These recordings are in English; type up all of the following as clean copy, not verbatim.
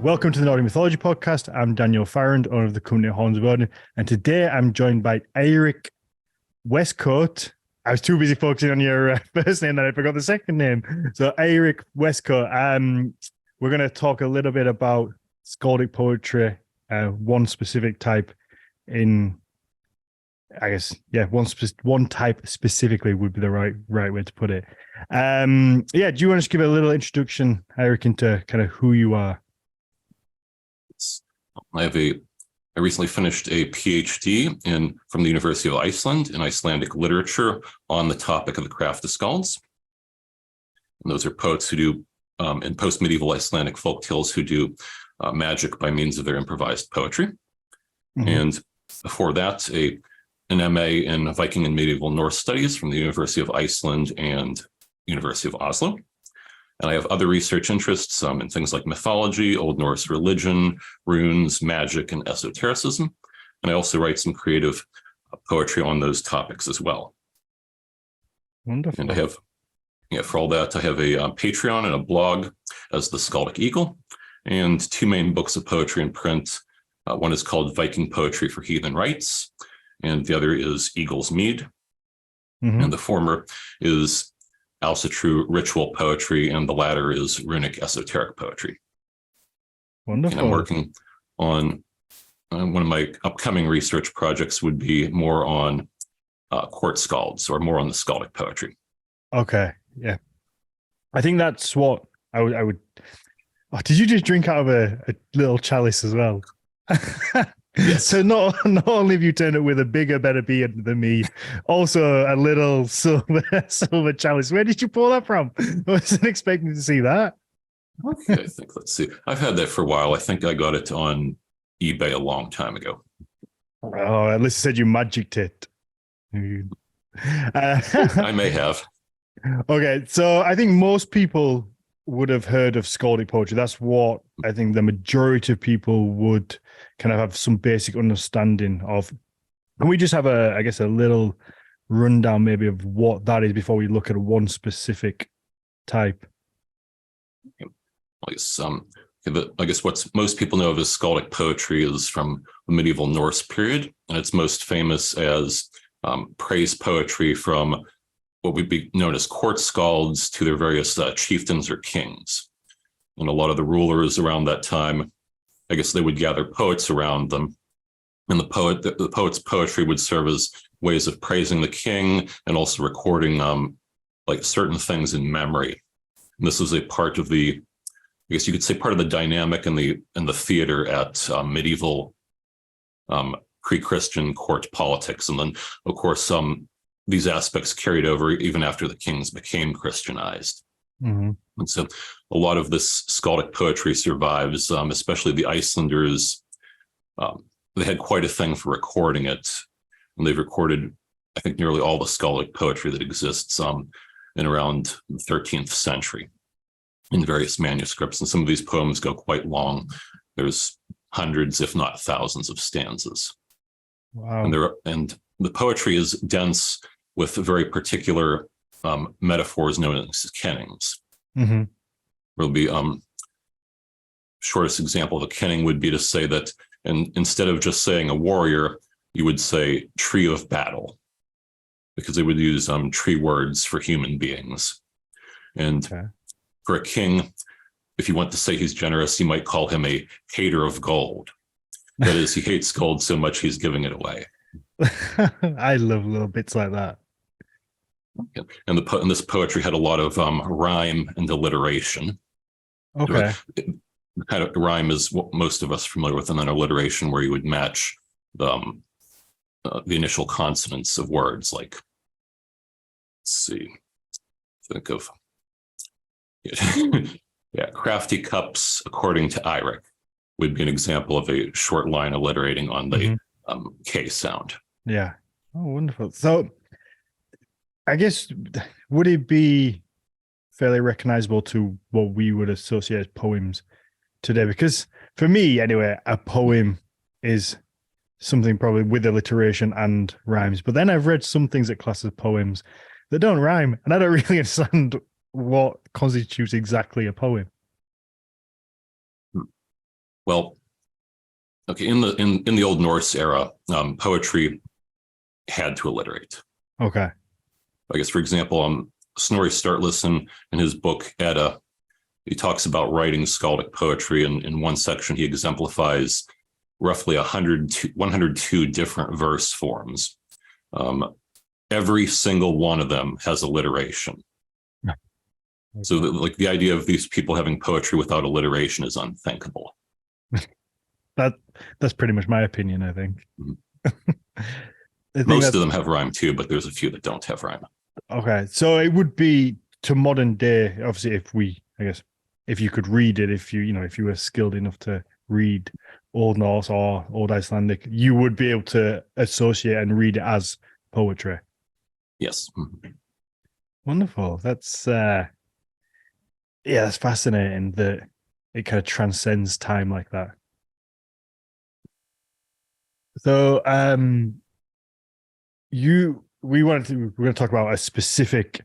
Welcome to the Nordic Mythology podcast. I'm Daniel Farrand, owner of the company Horns of Odin, and today I'm joined by Eirik Westcoat. I was too busy focusing on your first name that I forgot the second name. So Eirik Westcoat. We're going to talk a little bit about skaldic poetry, one specific type in, I guess, one type specifically would be the right way to put it. Do you want to just give a little introduction, Eirik, into kind of who you are? I recently finished a PhD from the University of Iceland in Icelandic literature on the topic of the Kraftaskalds. And those are poets who do, in post-medieval Icelandic folk tales, who do magic by means of their improvised poetry. Mm-hmm. And before that, an MA in Viking and Medieval Norse Studies from the University of Iceland and University of Oslo. And I have other research interests in things like mythology, Old Norse religion, runes, magic, and esotericism. And I also write some creative poetry on those topics as well. Wonderful. And I have, for all that, I have a Patreon and a blog as the Skaldic Eagle, and two main books of poetry in print. One is called Viking Poetry for Heathen Rites, and the other is Eagle's Mead. Mm-hmm. And the former is also true ritual poetry, and the latter is runic esoteric poetry. Wonderful. And I'm working on one of my upcoming research projects would be more on court skalds, or more on the skaldic poetry. Okay, yeah. I think that's what I would. Oh, did you just drink out of a little chalice as well? Yes. So not only have you turned it with a bigger, better beard than me, also a little silver chalice. Where did you pull that from? I wasn't expecting to see that. Okay, let's see. I've had that for a while. I think I got it on eBay a long time ago. Oh, at least you said you magicked it. I may have. Okay, so I think most people would have heard of skaldic poetry. That's what I think the majority of people would kind of have some basic understanding of. Can we just have a little rundown maybe of what that is before we look at one specific type? I guess what most people know of as skaldic poetry is from the medieval Norse period, and it's most famous as praise poetry from what would be known as court skalds to their various chieftains or kings. And a lot of the rulers around that time, I guess they would gather poets around them. And the poet's poetry would serve as ways of praising the king and also recording like certain things in memory. And this was a part of the, I guess you could say, part of the dynamic in the theater at medieval pre-Christian court politics. And then, of course, these aspects carried over even after the kings became Christianized. Mm-hmm. And so a lot of this skaldic poetry survives, especially the Icelanders. They had quite a thing for recording it. And they've recorded, I think, nearly all the skaldic poetry that exists in around the 13th century in various manuscripts. And some of these poems go quite long. There's hundreds, if not thousands, of stanzas. Wow. And the poetry is dense with very particular metaphors known as kennings. Mm-hmm. There'll be shortest example of a kenning would be to say that, and instead of just saying a warrior, you would say tree of battle, because they would use tree words for human beings. And for a king, if you want to say he's generous, you might call him a hater of gold. That is, he hates gold so much he's giving it away. I love little bits like that. And this poetry had a lot of rhyme and alliteration. Okay. The kind of rhyme is what most of us are familiar with, and then alliteration where you would match the initial consonants of words. Like, let's see, think of crafty cups according to Eirik would be an example of a short line alliterating on the K sound. Yeah. Oh, wonderful. So I guess, would it be fairly recognizable to what we would associate as poems today? Because for me, anyway, a poem is something probably with alliteration and rhymes. But then I've read some things that class as poems that don't rhyme, and I don't really understand what constitutes exactly a poem. Well, okay, in the Old Norse era, poetry had to alliterate. Okay. I guess, for example, Snorri Sturluson in his book Edda, he talks about writing skaldic poetry, and in one section he exemplifies roughly 102 different verse forms. Every single one of them has alliteration. Okay. So the idea of these people having poetry without alliteration is unthinkable. That's pretty much my opinion, I think. Mm-hmm. Most of them have rhyme too, but there's a few that don't have rhyme. Okay, so it would be to modern day, obviously, if you could read it, if you were skilled enough to read Old Norse or Old Icelandic, you would be able to associate and read it as poetry. Yes. Mm-hmm. Wonderful. That's that's fascinating that it kind of transcends time like that. So we're going to talk about a specific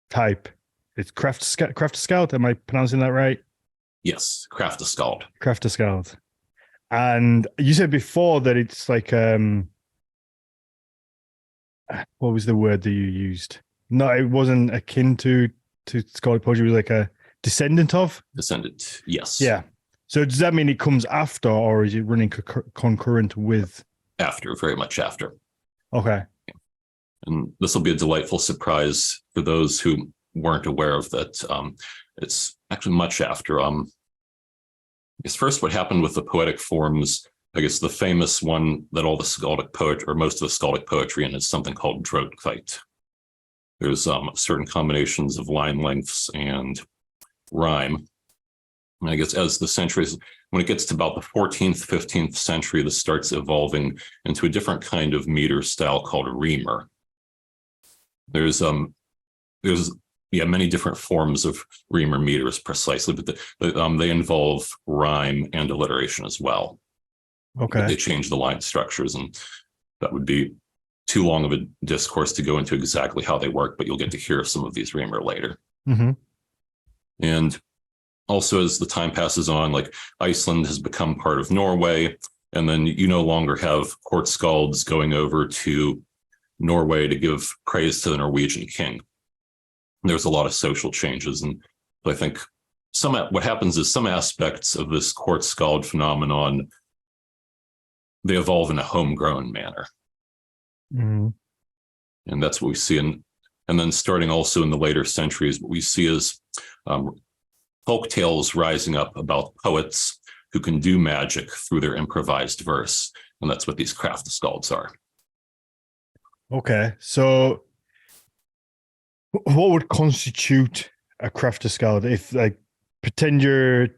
type. It's Kraftaskald. Am I pronouncing that right? Yes, Kraftaskald. Kraftaskald. And you said before that it's like what was the word that you used? No, it wasn't akin to Skaldic poetry. It was like a descendant of. Descendant, yes. Yeah. So does that mean it comes after, or is it running concurrent with? After, very much after. Okay. And this will be a delightful surprise for those who weren't aware of that. It's actually much after. I guess first what happened with the poetic forms, I guess the famous one that all the Skaldic poetry, or most of the Skaldic poetry in, is something called Drottningkveit. There's certain combinations of line lengths and rhyme. And I guess as the centuries, when it gets to about the 14th, 15th century, this starts evolving into a different kind of meter style called a reamer. There's many different forms of reamer meters precisely, but they involve rhyme and alliteration as well. Okay. But they change the line structures, and that would be too long of a discourse to go into exactly how they work, but you'll get to hear some of these reamer later. Mm-hmm. And also, as the time passes on, like Iceland has become part of Norway, and then you no longer have court skalds going over to Norway to give praise to the Norwegian king. There's a lot of social changes, and I think what happens is some aspects of this court skald phenomenon, they evolve in a homegrown manner. Mm-hmm. And that's what we see. And then starting also in the later centuries, what we see is folk tales rising up about poets who can do magic through their improvised verse. And that's what these Kraftaskalds are. Okay. So what would constitute a Kraftaskald? If, like, pretend you're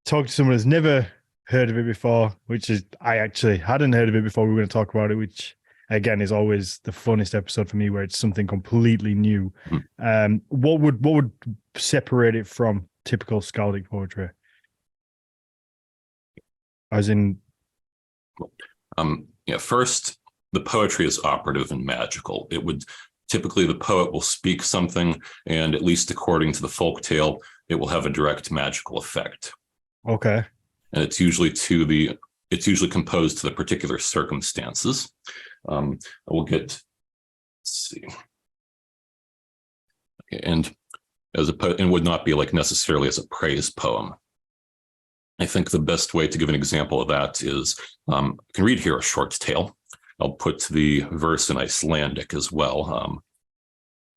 talking to someone who's never heard of it before, which is, I actually hadn't heard of it before we were going to talk about it, which again is always the funnest episode for me, where it's something completely new. Mm-hmm. What would separate it from typical Skaldic poetry? As in, first, the poetry is operative and magical. It would typically, the poet will speak something, and at least according to the folk tale, it will have a direct magical effect. Okay. And it's usually composed to the particular circumstances. We'll get, let's see. Okay, and would not be like necessarily as a praise poem. I think the best way to give an example of that is, I can read here a short tale. I'll put the verse in Icelandic as well.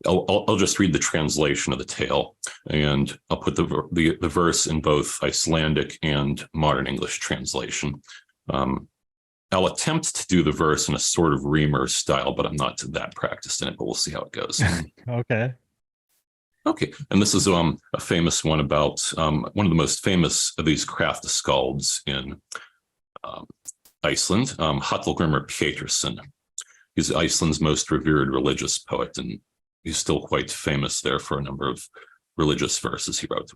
I'll just read the translation of the tale, and I'll put the verse in both Icelandic and modern English translation. I'll attempt to do the verse in a sort of reamer style, but I'm not that practiced in it, but we'll see how it goes. Okay. Okay, and this is a famous one about one of the most famous of these Kraftaskalds in Iceland, Hallgrímur Pétursson. He's Iceland's most revered religious poet, and he's still quite famous there for a number of religious verses he wrote.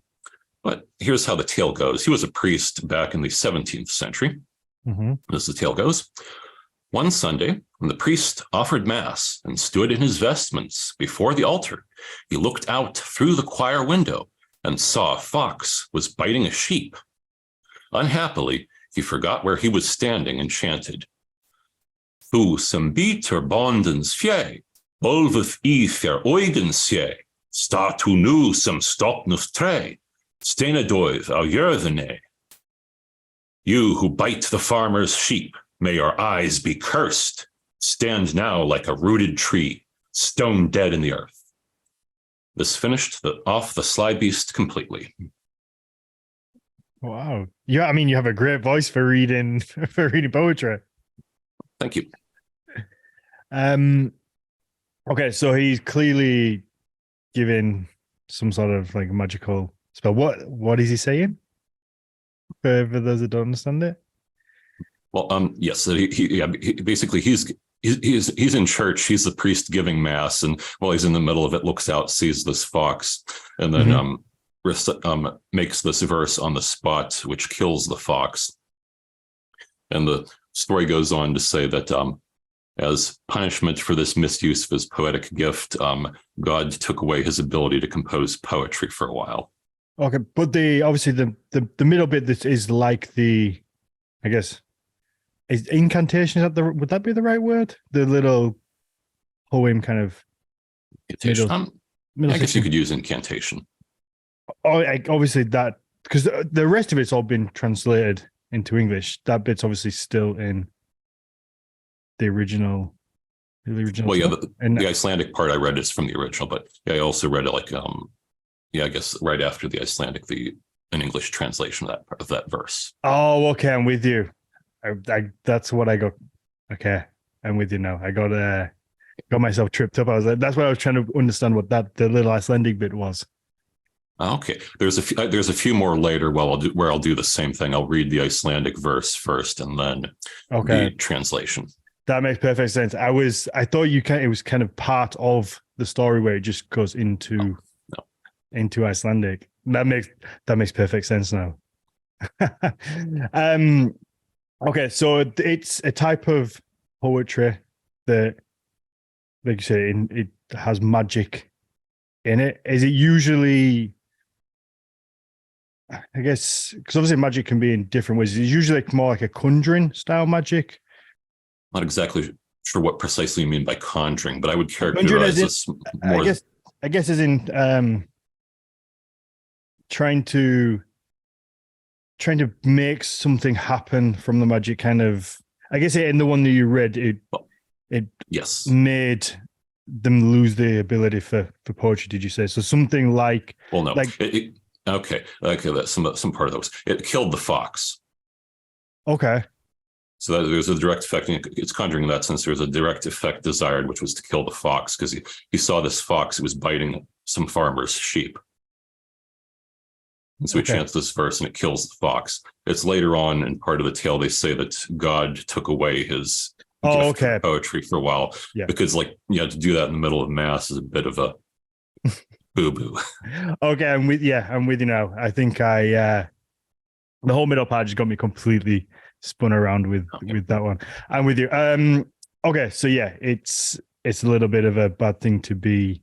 But here's how the tale goes. He was a priest back in the 17th century. Mm-hmm. As the tale goes, one Sunday, when the priest offered mass and stood in his vestments before the altar, he looked out through the choir window and saw a fox was biting a sheep. Unhappily, He forgot where he was standing and chanted, Thu som biter bondens fje, bolveth I fer oigen sje, statu nu som stopnus tre, stenadoiv au yerthene. You who bite the farmer's sheep, may your eyes be cursed. Stand now like a rooted tree, stone dead in the earth. This finished off the sly beast completely. Wow. Yeah, I mean, you have a great voice for reading poetry. Thank you. Okay, so he's clearly giving some sort of like magical spell. What is he saying? For those that don't understand it. Well, yes, basically he's in church. He's the priest giving mass, and while he's in the middle of it, looks out, sees this fox, and then makes this verse on the spot, which kills the fox. And the story goes on to say that as punishment for this misuse of his poetic gift, God took away his ability to compose poetry for a while. Okay, but obviously the middle bit that is like the, I guess, is incantation, would that be the right word? The little poem kind of middle I guess section. you could use incantation. Oh, obviously that, because the rest of it's all been translated into English. That bit's obviously still in the original. Well, yeah, the Icelandic part I read is from the original, but yeah, I also read it like I guess right after the Icelandic, an English translation of that verse. Oh, okay, I'm with you. That's what I got. Okay, I'm with you now. I got myself tripped up. I was like, that's why I was trying to understand what the little Icelandic bit was. Okay, there's a few more later. Where I'll do the same thing. I'll read the Icelandic verse first, and then the translation. That makes perfect sense. I thought it was kind of part of the story where it just goes into Icelandic. That makes perfect sense now. Okay, so it's a type of poetry that, like you say, it has magic in it. Is it usually, I guess, because obviously magic can be in different ways. It's usually more like a conjuring style magic. Not exactly sure what precisely you mean by conjuring, but I would characterize this more. I guess as in trying to make something happen from the magic, kind of. I guess in the one that you read, it yes made them lose the ability for poetry. Did you say so? Something like? Well, no. Okay. That's some part of those. It killed the fox. Okay. So there's a direct effect. It's conjuring in that sense. There's a direct effect desired, which was to kill the fox, because he saw this fox. It was biting some farmer's sheep. And so he chants this verse and it kills the fox. It's later on in part of the tale, they say that God took away his gift of poetry for a while. Yeah. Because to do that in the middle of mass is a bit of a boo-boo. Okay, I'm with you now. I think the whole middle part just got me completely spun around with that one. I'm with you. Okay, so yeah, it's a little bit of a bad thing to be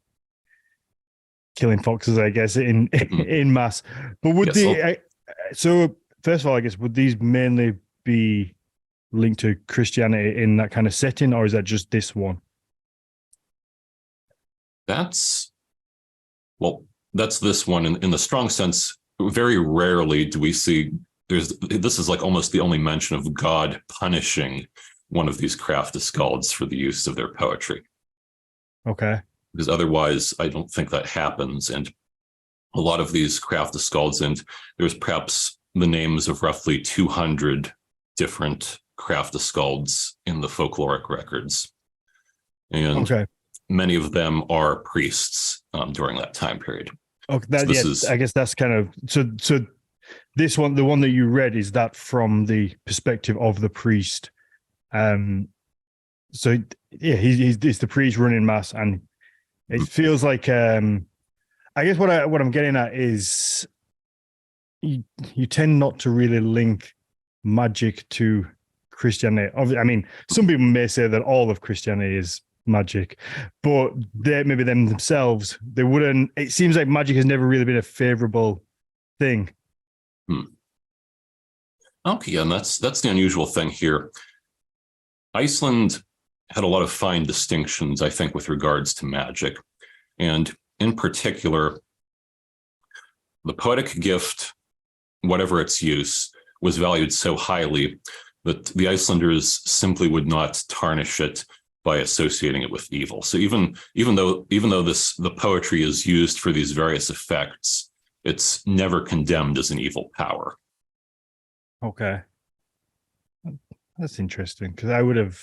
killing foxes, I guess, in mass. But would so first of all, I guess, would these mainly be linked to Christianity in that kind of setting, or is that just this one? That's this one in the strong sense. Very rarely do we see this is like almost the only mention of God punishing one of these Kraftaskalds for the use of their poetry. Okay. Because otherwise, I don't think that happens. And a lot of these Kraftaskalds, and there's perhaps the names of roughly 200 different Kraftaskalds in the folkloric records. And many of them are priests during that time period. Okay, I guess that's kind of so. This one, the one that you read, is that from the perspective of the priest. So yeah, he's the priest running mass, and it feels like I guess what I'm getting at is you tend not to really link magic to Christianity. I mean, some people may say that all of Christianity is magic, but maybe themselves, they wouldn't. It seems like magic has never really been a favorable thing. Okay, and that's the unusual thing here. Iceland had a lot of fine distinctions, I think, with regards to magic. And in particular, the poetic gift, whatever its use, was valued so highly that the Icelanders simply would not tarnish it by associating it with evil. So even though the poetry is used for these various effects, it's never condemned as an evil power. Okay. That's interesting, because I would have.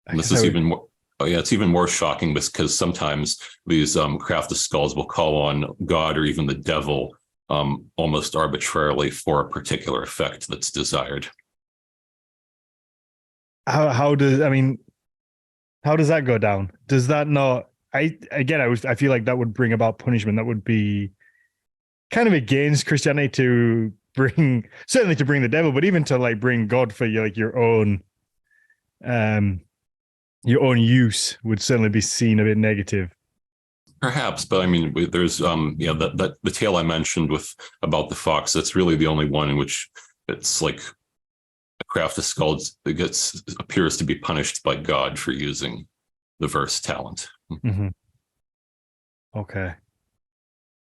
And this is even more. Oh yeah, it's even more shocking because sometimes these Kraftaskalds will call on God or even the devil almost arbitrarily for a particular effect that's desired. How does that go down? Does that not? I feel like that would bring about punishment. That would be kind of against Christianity to bring the devil, but even to like bring God for your own use would certainly be seen a bit negative. Perhaps, but I mean, there's that the tale I mentioned about the fox. That's really the only one in which it's like a Kraftaskald appears to be punished by God for using the verse talent. Mm-hmm. Okay.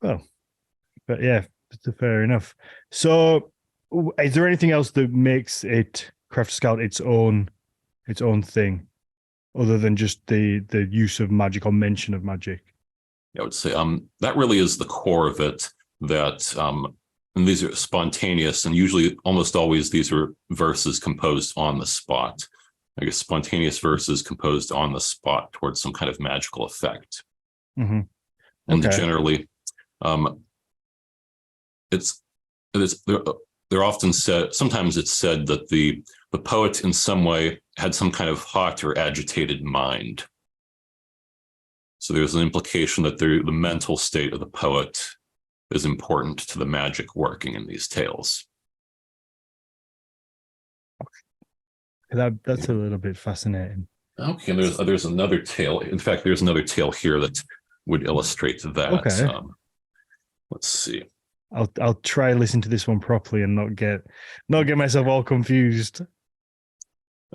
Well, but yeah, fair enough. So, is there anything else that makes it Kraftaskald its own thing, other than just the use of magic or mention of magic? I would say that really is the core of it. That and these are spontaneous, and usually, almost always, these are verses composed on the spot. I guess spontaneous verses composed on the spot towards some kind of magical effect. Mm-hmm. And okay. Generally, they're often said. Sometimes it's said that the poet in some way had some kind of hot or agitated mind. So there's an implication that the mental state of the poet is important to the magic working in these tales. That's a little bit fascinating. Okay, and there's another tale. In fact, there's another tale here that would illustrate that. Okay. Let's see. I'll try listen to this one properly and not get myself all confused.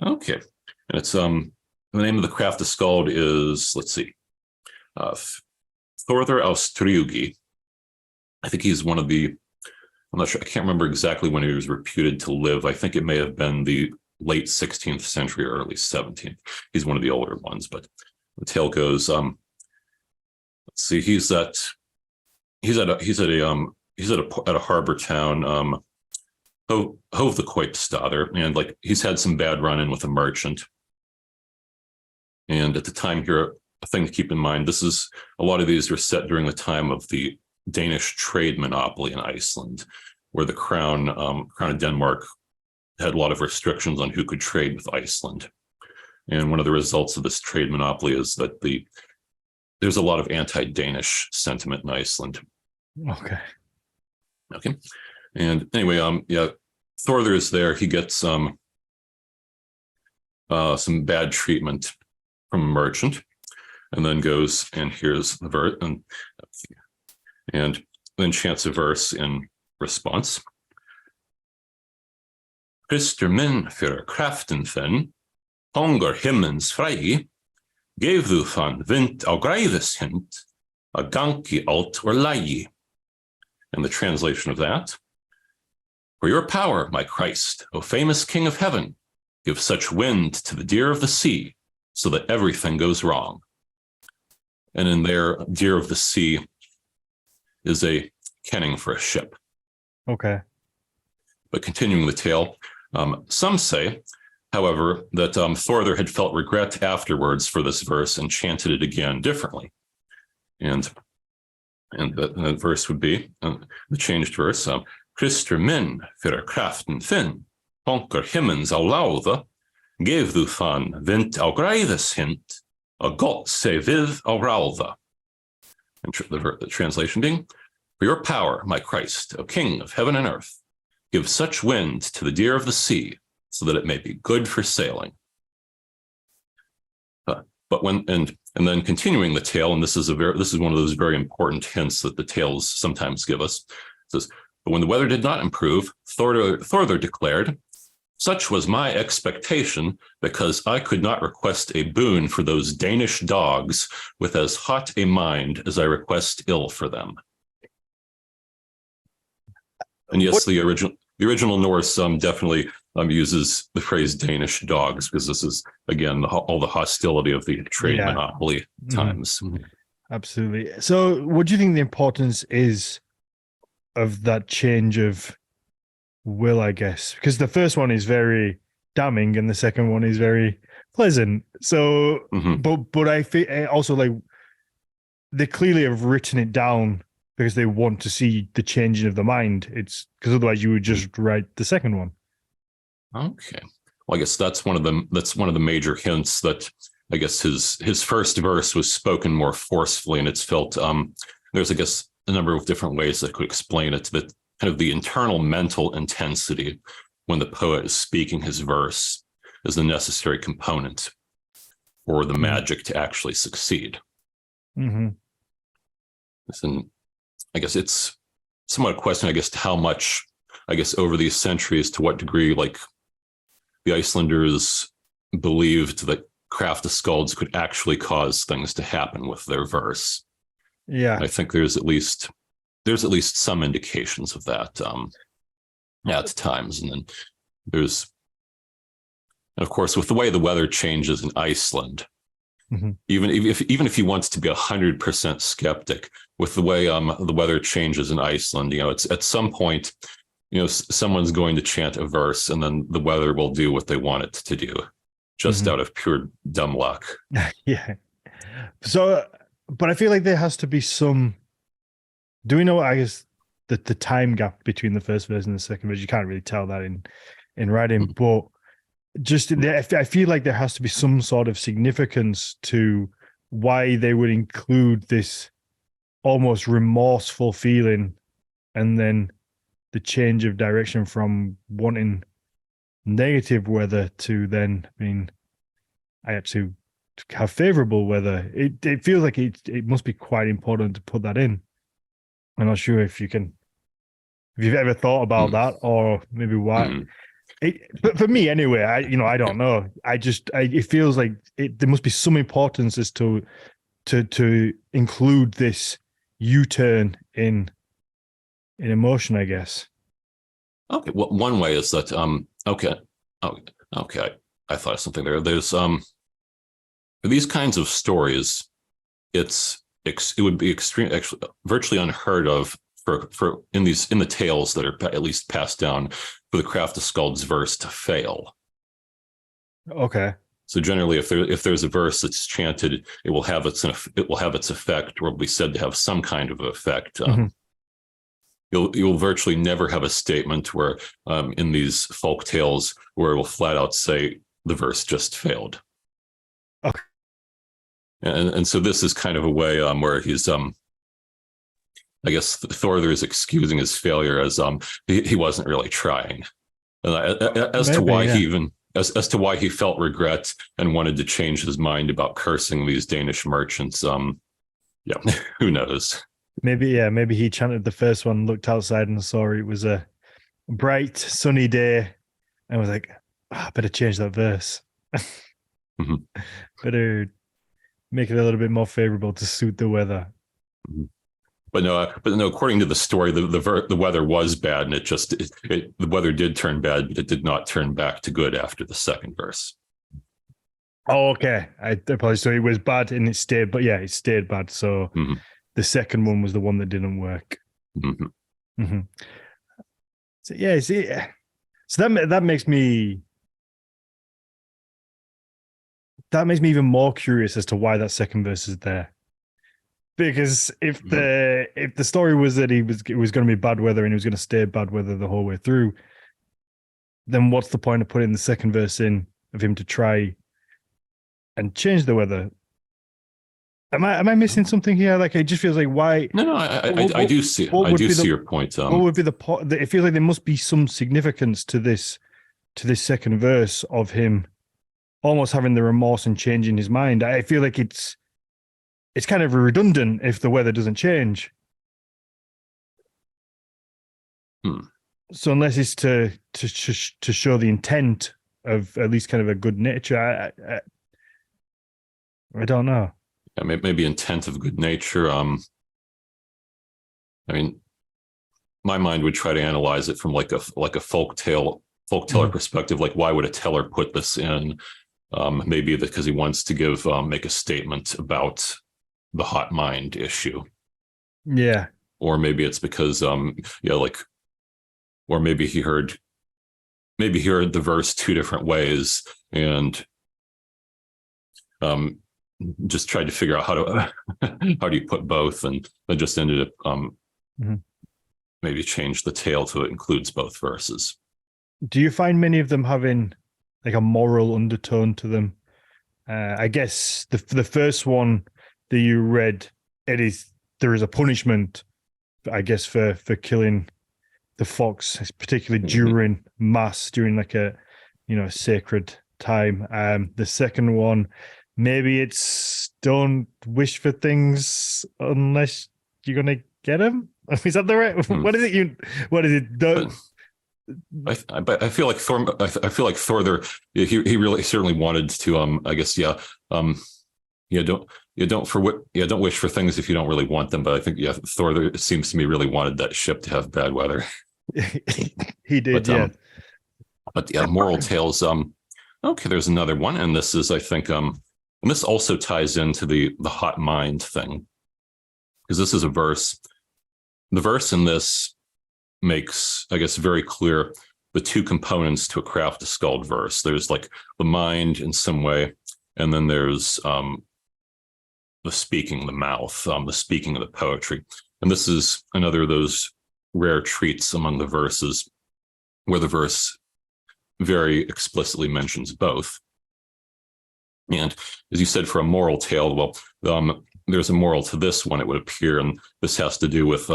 Okay, and it's the name of the Kraftaskald is, let's see, Thorður Austriugi. I think he's one of the. I'm not sure. I can't remember exactly when he was reputed to live. I think it may have been the late 16th century or early 17th. He's one of the older ones, but the tale goes. Let's see. He's at a harbor town, Hove the Koipstader, and like he's had some bad run-in with a merchant. And at the time here, a thing to keep in mind: a lot of these are set during the time of the Danish trade monopoly in Iceland, where the crown of Denmark had a lot of restrictions on who could trade with Iceland. And one of the results of this trade monopoly is that there's a lot of anti-Danish sentiment in Iceland. Okay. And anyway, Thorður is there. He gets some bad treatment from a merchant, and then goes and hears the verse and then chants a verse in response. Christer min för kraften fin, hunger himmens fri, gev du fan vint av greives hint, a ganki alt or lai. And the translation of that: for your power, my Christ, O famous King of heaven, give such wind to the deer of the sea, so that everything goes wrong. And in there, deer of the sea is a kenning for a ship. Okay. But continuing the tale, some say, however, that Thorður had felt regret afterwards for this verse and chanted it again differently. And that verse would be the changed verse: Christer min för kraften fin, honker himmens av lauda, gev du fan vint av greives hint, a gott se vid av ralda. And the translation being: for your power, my Christ, O King of heaven and earth, give such wind to the deer of the sea, so that it may be good for sailing. And then continuing the tale, and this is one of those very important hints that the tales sometimes give us. It says, But when the weather did not improve, Thorder declared, "Such was my expectation, because I could not request a boon for those Danish dogs with as hot a mind as I request ill for them." And yes, the original Norse definitely uses the phrase Danish dogs, because this is, again, all the hostility of the trade monopoly times. Absolutely. So what do you think the importance is of that change of will, I guess? Because the first one is very damning and the second one is very pleasant. So, but I feel also like they clearly have written it down because they want to see the changing of the mind. It's because otherwise you would just write the second one. Okay. Well, I guess that's one of the major hints that I guess his first verse was spoken more forcefully, and it's felt there's, I guess, a number of different ways that could explain it, that kind of the internal mental intensity when the poet is speaking his verse is the necessary component for the magic to actually succeed. And I guess it's somewhat a question, I guess, to how much, I guess, over these centuries, to what degree, like, the Icelanders believed that Kraftaskalds could actually cause things to happen with their verse. Yeah, I think there's at least some indications of that at times, and then and of course, with the way the weather changes in Iceland, even if he wants to be 100% skeptic, with the way the weather changes in Iceland, it's at some point, someone's going to chant a verse, and then the weather will do what they want it to do, just out of pure dumb luck. Yeah. So, but I feel like there has to be some. Do we know, I guess, the time gap between the first verse and the second verse? You can't really tell that in writing, but just I feel like there has to be some sort of significance to why they would include this almost remorseful feeling, and then the change of direction from wanting negative weather to then being, I actually have favorable weather. It feels like it must be quite important to put that in. I'm not sure if you've ever thought about that, or maybe why. But for me, anyway, I don't know. It feels like there must be some importance as to include this U-turn in emotion, I guess. Okay. Well, one way is that okay. I thought of something there. There's these kinds of stories. It would be actually virtually unheard of for in the tales that are at least passed down, for the Kraftaskald's verse to fail. Okay. So generally, if there's a verse that's chanted, it will have its effect, or will be said to have some kind of effect. You'll virtually never have a statement where in these folk tales where it will flat out say the verse just failed. Okay. And so this is kind of a way where he's I guess Thorder is excusing his failure as he wasn't really trying, as to why he felt regret and wanted to change his mind about cursing these Danish merchants. Who knows? Maybe he chanted the first one, looked outside and saw it was a bright sunny day, and was like, I better change that verse. Better make it a little bit more favorable to suit the weather. But no, according to the story, the weather was bad, and the weather did turn bad, but it did not turn back to good after the second verse. Oh, okay. I apologize. So it was bad and it stayed, but yeah, it stayed bad. So the second one was the one that didn't work. So yeah, so that makes me even more curious as to why that second verse is there. Because if the story was that it was going to be bad weather and he was going to stay bad weather the whole way through, then what's the point of putting the second verse in of him to try and change the weather? Am I missing something here? Like, it just feels like, why? No, I do see your point. What would be the point? It feels like there must be some significance to this second verse of him almost having the remorse and changing his mind. I feel like it's kind of redundant if the weather doesn't change. So unless it's to show the intent of at least kind of a good nature, I don't know. Yeah, maybe intent of good nature. I mean, my mind would try to analyze it from like a folkteller perspective. Like, why would a teller put this in? Maybe because he wants to make a statement about the hot mind issue. Yeah. Or maybe it's because or maybe he heard the verse two different ways and just tried to figure out how to how do you put both, and I just ended up maybe change the tale so it includes both verses. Do you find many of them having like a moral undertone to them? I guess the first one that you read, there is a punishment, I guess, for killing the fox, particularly during mass, during like a sacred time. The second one, maybe it's don't wish for things unless you're gonna get them. Is that the right? What is it? What is it? Don't. I feel like Thor there. He really certainly wanted to. I guess don't wish for things if you don't really want them. But I think Thor there, seems to me, really wanted that ship to have bad weather. He did, But moral tales. Okay, there's another one, and this is, I think, and this also ties into the hot mind thing, because this is a verse. The verse in this makes, I guess, very clear the two components to a Kraftaskald verse. There's like the mind in some way, and then there's the speaking, the mouth, the speaking of the poetry. And this is another of those rare treats among the verses where the verse very explicitly mentions both. And as you said, for a moral tale, well, there's a moral to this one, it would appear, and this has to do with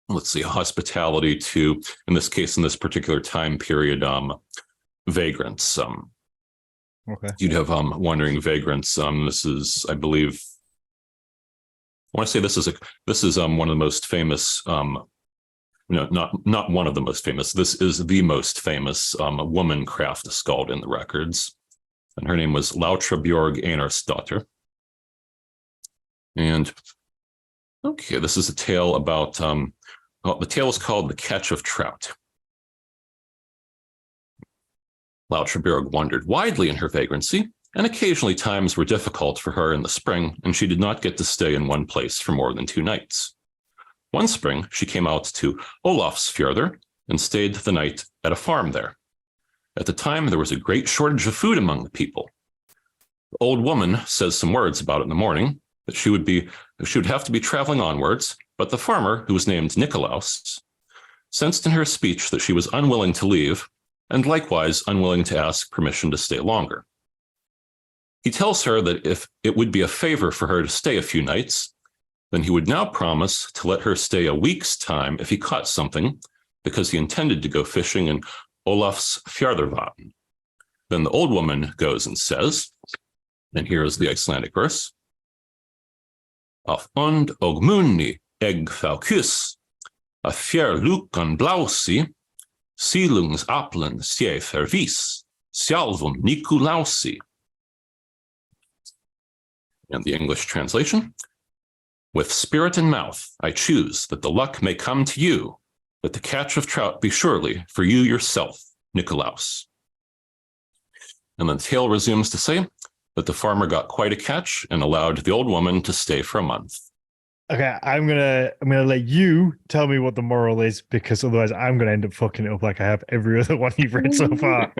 hospitality to, in this case, in this particular time period, vagrants. Okay. You'd have wandering vagrants. This is, I believe, I want to say this is one of the most famous. Not one of the most famous. This is the most famous woman Kraftaskald in the records, and her name was Lautrabjorg Einarsdottir. And okay, this is a tale about. The tale is called "The Catch of Trout." Lautrabjorg wandered widely in her vagrancy, and occasionally times were difficult for her in the spring, and she did not get to stay in one place for more than 2 nights. One spring, she came out to Olafsfjörður and stayed the night at a farm there. At the time, there was a great shortage of food among the people. The old woman says some words about it in the morning, that she would have to be traveling onwards, but the farmer, who was named Nikolaus, sensed in her speech that she was unwilling to leave, and likewise unwilling to ask permission to stay longer. He tells her that if it would be a favor for her to stay a few nights, then he would now promise to let her stay a week's time if he caught something, because he intended to go fishing in Olafsfjörðarvatn. Then the old woman goes and says, and here is the Icelandic verse, Af und ogmunni egg falkus, a fjärlukan blausi, silungsaplen sé fervis, sjálvum Nikulausi. And the English translation, with spirit and mouth, I choose that the luck may come to you, that the catch of trout be surely for you yourself, Nikolaus. And then the tale resumes to say that the farmer got quite a catch and allowed the old woman to stay for a month. Okay, I'm gonna let you tell me what the moral is, because otherwise I'm gonna end up fucking it up like I have every other one you've read so far.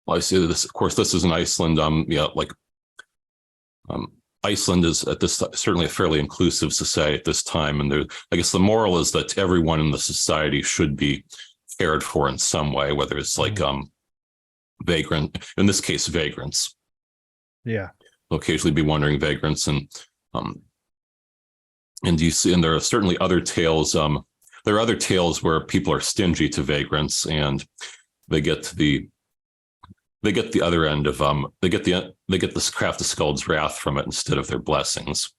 Well, I see this. Of course, this is in Iceland. Iceland is at this certainly a fairly inclusive society at this time, and I guess the moral is that everyone in the society should be cared for in some way, whether it's like vagrant, in this case, vagrants. Yeah, there'll occasionally be wandering vagrants, and you see, and there are certainly other tales. There are other tales where people are stingy to vagrants, and they get the other end of they get this Kraftaskald's wrath from it instead of their blessings.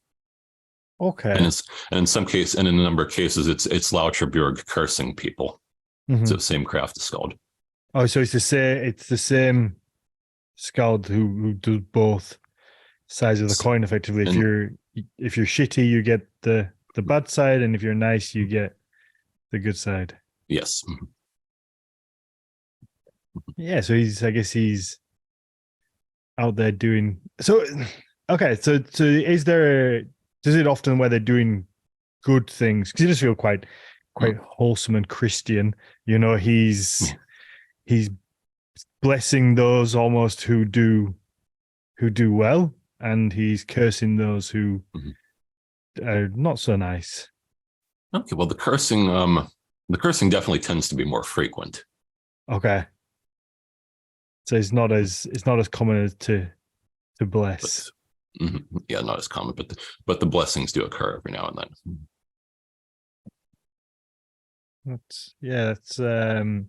Okay. And in some case, and in a number of cases, it's Lauterbjörg cursing people. Mhm. So same Kraftaskald. Oh, so it's the same Skald who does both sides of the coin effectively. And If you're shitty, you get the bad side, and if you're nice, you get the good side. yes. Yeah, so I guess he's out there doing so. Okay, so does it often where they're doing good things? Because you just feel quite wholesome and Christian. You know, he's blessing those almost who do well, and he's cursing those who are not so nice. Okay, well, the cursing definitely tends to be more frequent. Okay, so it's not as common as to bless. Yeah, not as common, but the blessings do occur every now and then. That's I'm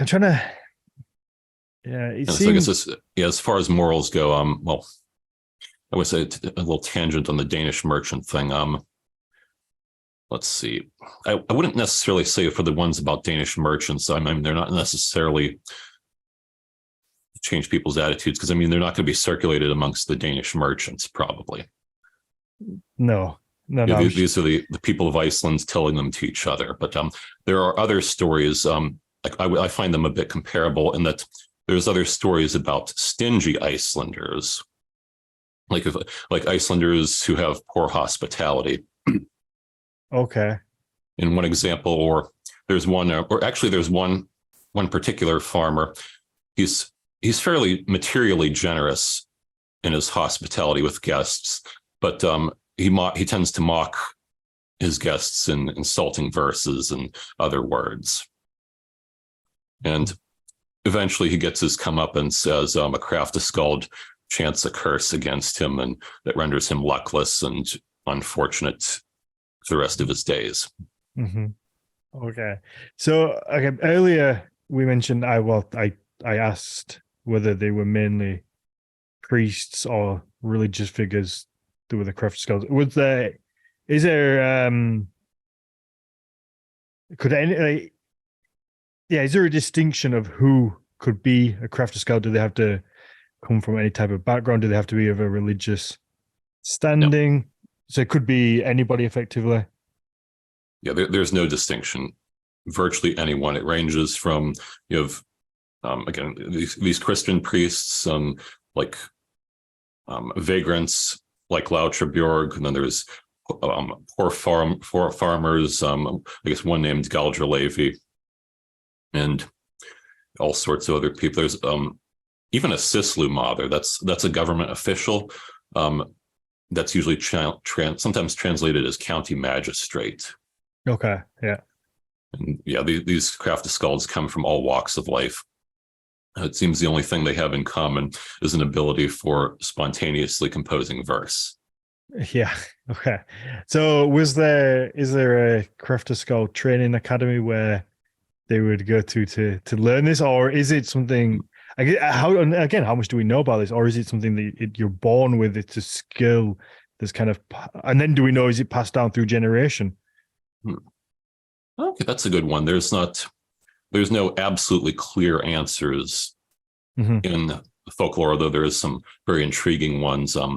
trying to. Yeah, it seems. So I guess as far as morals go, well, I would say a little tangent on the Danish merchant thing. Let's see. I wouldn't necessarily say for the ones about Danish merchants. I mean, they're not necessarily change people's attitudes because I mean they're not going to be circulated amongst the Danish merchants probably. No. These are the people of Iceland telling them to each other. But there are other stories. I find them a bit comparable in that there's other stories about stingy Icelanders, like Icelanders who have poor hospitality. Okay. In one example, or there's one particular farmer. He's fairly materially generous in his hospitality with guests, but he tends to mock his guests in insulting verses and other words. And eventually he gets his comeuppance as a Kraftaskald chants a curse against him, and that renders him luckless and unfortunate for the rest of his days. Mm-hmm. Okay. So earlier we mentioned I asked whether they were mainly priests or religious figures that were the Kraftaskalds. Is there a distinction of who could be a Kraftaskald? Do they have to come from any type of background? Do they have to be of a religious standing? No. So it could be anybody effectively. Yeah, there's no distinction. Virtually anyone. It ranges from again, these Christian priests, like vagrants like Lauterbjörg, and then there's poor farmers. I guess one named Galdra Levi, and all sorts of other people. There's even a Sislu mother. That's a government official. That's usually sometimes translated as county magistrate. Okay. Yeah. And yeah, these Kraftaskalds come from all walks of life. It seems the only thing they have in common is an ability for spontaneously composing verse. Yeah. Okay. So is there a Kraftaskald training academy where they would go to learn this, or is it something? How much do we know about this, or is it something that you're born with? It's a skill that's kind of, and then do we know, is it passed down through generation? Okay, that's a good one. There's no absolutely clear answers in folklore, although there is some very intriguing ones. I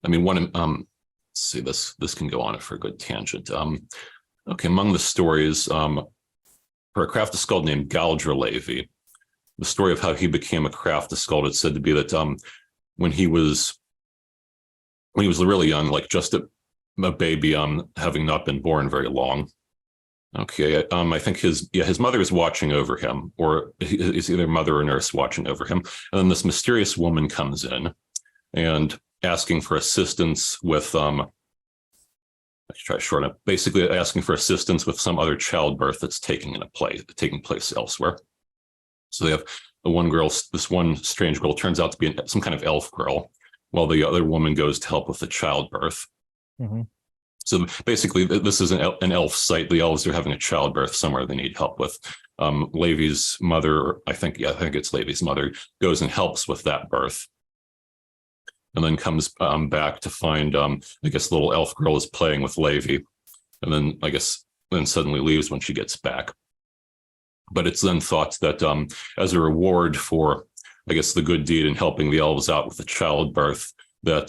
mean, let's see, this can go on for a good tangent. Okay, among the stories, for a Kraftaskald named Galdra Levi, the story of how he became a Kraftaskald, it's said to be that when he was really young, like just a baby, having not been born very long. Okay, I think his mother is watching over him, or is either mother or nurse watching over him. And then this mysterious woman comes in and asking for assistance with basically asking for assistance with some other childbirth that's taking place elsewhere. So they have this one strange girl turns out to be some kind of elf girl, while the other woman goes to help with the childbirth. Mm-hmm. So basically, this is an elf site. The elves are having a childbirth somewhere they need help with. Levi's mother, I think it's Levi's mother, goes and helps with that birth. and then comes back to find, I guess, the little elf girl is playing with Levi, and then I guess then suddenly leaves when she gets back. But it's then thought that as a reward for, I guess, the good deed in helping the elves out with the childbirth, that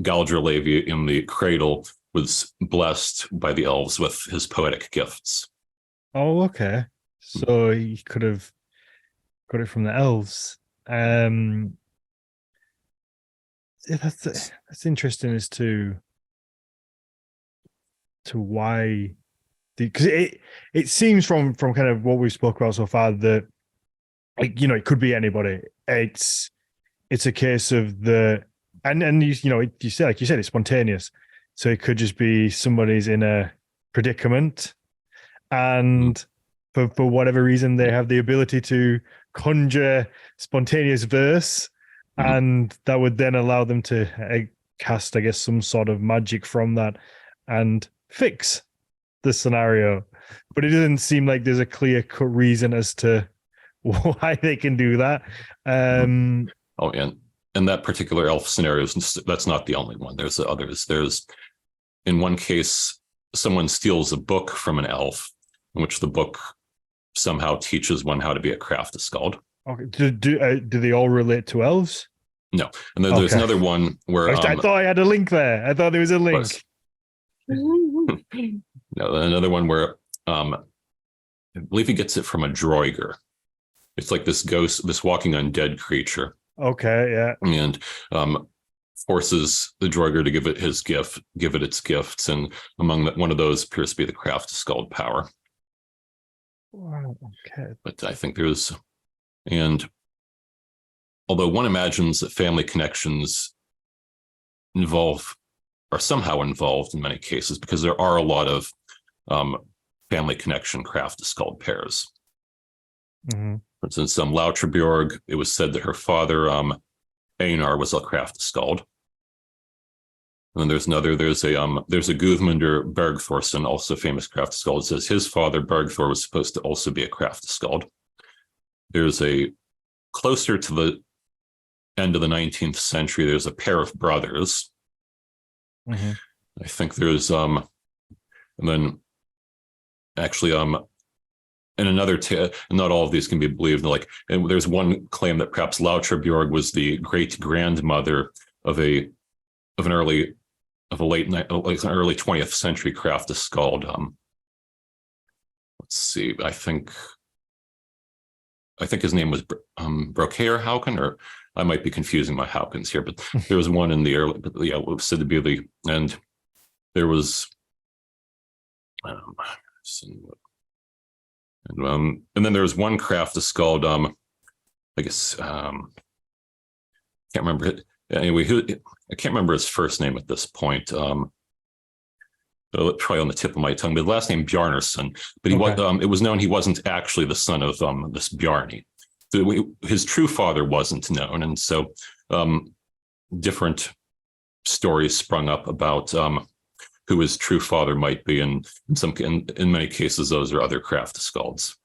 Galdr Levi in the cradle was blessed by the elves with his poetic gifts. Oh, okay. So he could have got it from the elves. Yeah, that's interesting as to why, because it seems from kind of what we've spoke about so far that, like, it could be anybody. It's a case of and you say, like you said, it's spontaneous, so it could just be somebody's in a predicament, and for whatever reason they have the ability to conjure spontaneous verse, and that would then allow them to cast, I guess, some sort of magic from that and fix the scenario. But it doesn't seem like there's a clear-cut reason as to why they can do that. Oh, and that particular elf scenario, that's not the only one. There's others. There's, in one case, someone steals a book from an elf, in which the book somehow teaches one how to be a Kraftaskald. Okay. Do they all relate to elves? No. And then there's another one where I thought I had a link there. I thought there was a link. No, another one where I believe he gets it from a droiger. It's like this ghost, this walking undead creature. Okay, yeah. And forces the droiger to give it its gifts, and one of those appears to be the Kraftaskald power. Wow, okay. But I think and although one imagines that family connections are somehow involved in many cases, because there are a lot of family connection Kraftaskald pairs. Mm-hmm. For instance, Lautrabjorg, it was said that her father, Einar, was a Kraftaskald. And then there's a Guðmundur Bergþórsson, also famous Kraftaskald. It says his father, Bergþór, was supposed to also be a Kraftaskald. There's closer to the end of the 19th century, there's a pair of brothers. Mm-hmm. I think there's, and then actually, and another, not all of these can be believed. And there's one claim that perhaps Lautrabjorg was the great grandmother of an early 20th century Kraftaskald. Let's see. I think his name was Brokair Hauken, or I might be confusing my Haukens here, but there was one in the early, but yeah, it was said to be and there was, and then there was one Kraftaskald, I guess, can't remember it. Anyway, I can't remember his first name at this point. Probably on the tip of my tongue, but the last name Bjarnason. But he was, it was known he wasn't actually the son of this Bjarni. So his true father wasn't known, and so different stories sprung up about who his true father might be, and in many cases, those are other Kraftaskalds.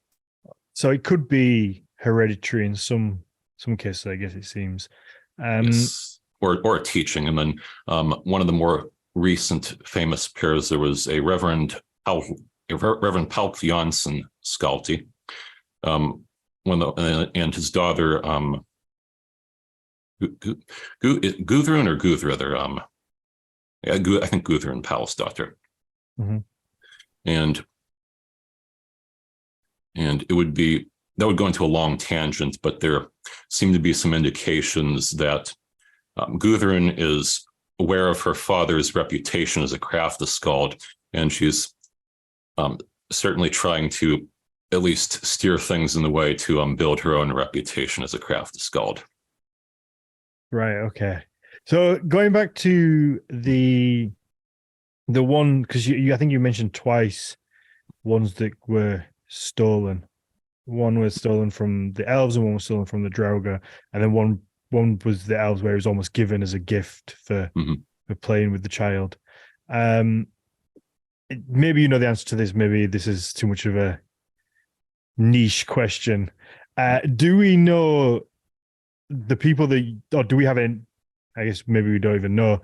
So it could be hereditary in some cases, I guess it seems. Yes. Or a teaching. And then one of the more recent famous pairs, there was a Reverend Paul Janssen Skalti, and his daughter, Gudrun or Gudrun, I think Gudrun Paul's daughter. Mm-hmm. And it would be, that would go into a long tangent, but there seem to be some indications that Gudrun is aware of her father's reputation as a Kraftaskald, and she's certainly trying to at least steer things in the way to build her own reputation as a Kraftaskald. Right. Okay. So going back to the one, because I think you mentioned twice ones that were stolen. One was stolen from the elves, and one was stolen from the Draugr, and then one was the elves, where it was almost given as a gift for playing with the child. Maybe you know the answer to this. Maybe this is too much of a niche question. Do we know the people or do we have I guess maybe we don't even know,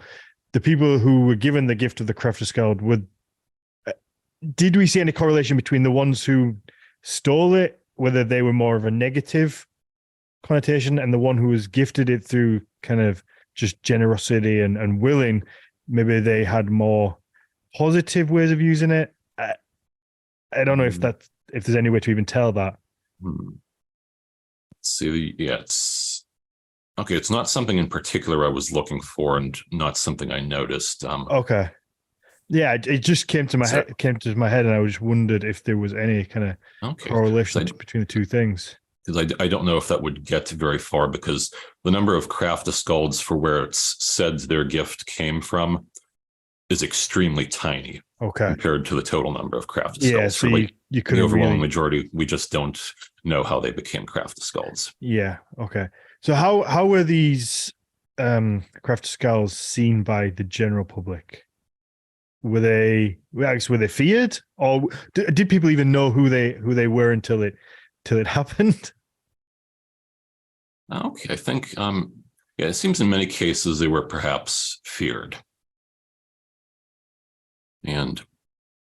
the people who were given the gift of the Kraftaskald did we see any correlation between the ones who stole it, whether they were more of a negative connotation, and the one who was gifted it through kind of just generosity and willing, maybe they had more positive ways of using it? I don't know if there's any way to even tell that. Let's see, yeah, it's okay. It's not something in particular I was looking for, and not something I noticed. Okay. Yeah, it just came to my head. Came to my head, and I just wondered if there was any kind of correlation between the two things. Because I don't know if that would get very far, because the number of Kraftaskalds for where it's said their gift came from is extremely tiny. Okay. Compared to the total number of Kraftaskalds. Yeah, so you could the overwhelming majority, we just don't know how they became Kraftaskalds. Yeah. Okay. So how were these Kraftaskalds seen by the general public? Were they feared, or did people even know who they were until it happened? Okay, I think it seems in many cases they were perhaps feared, and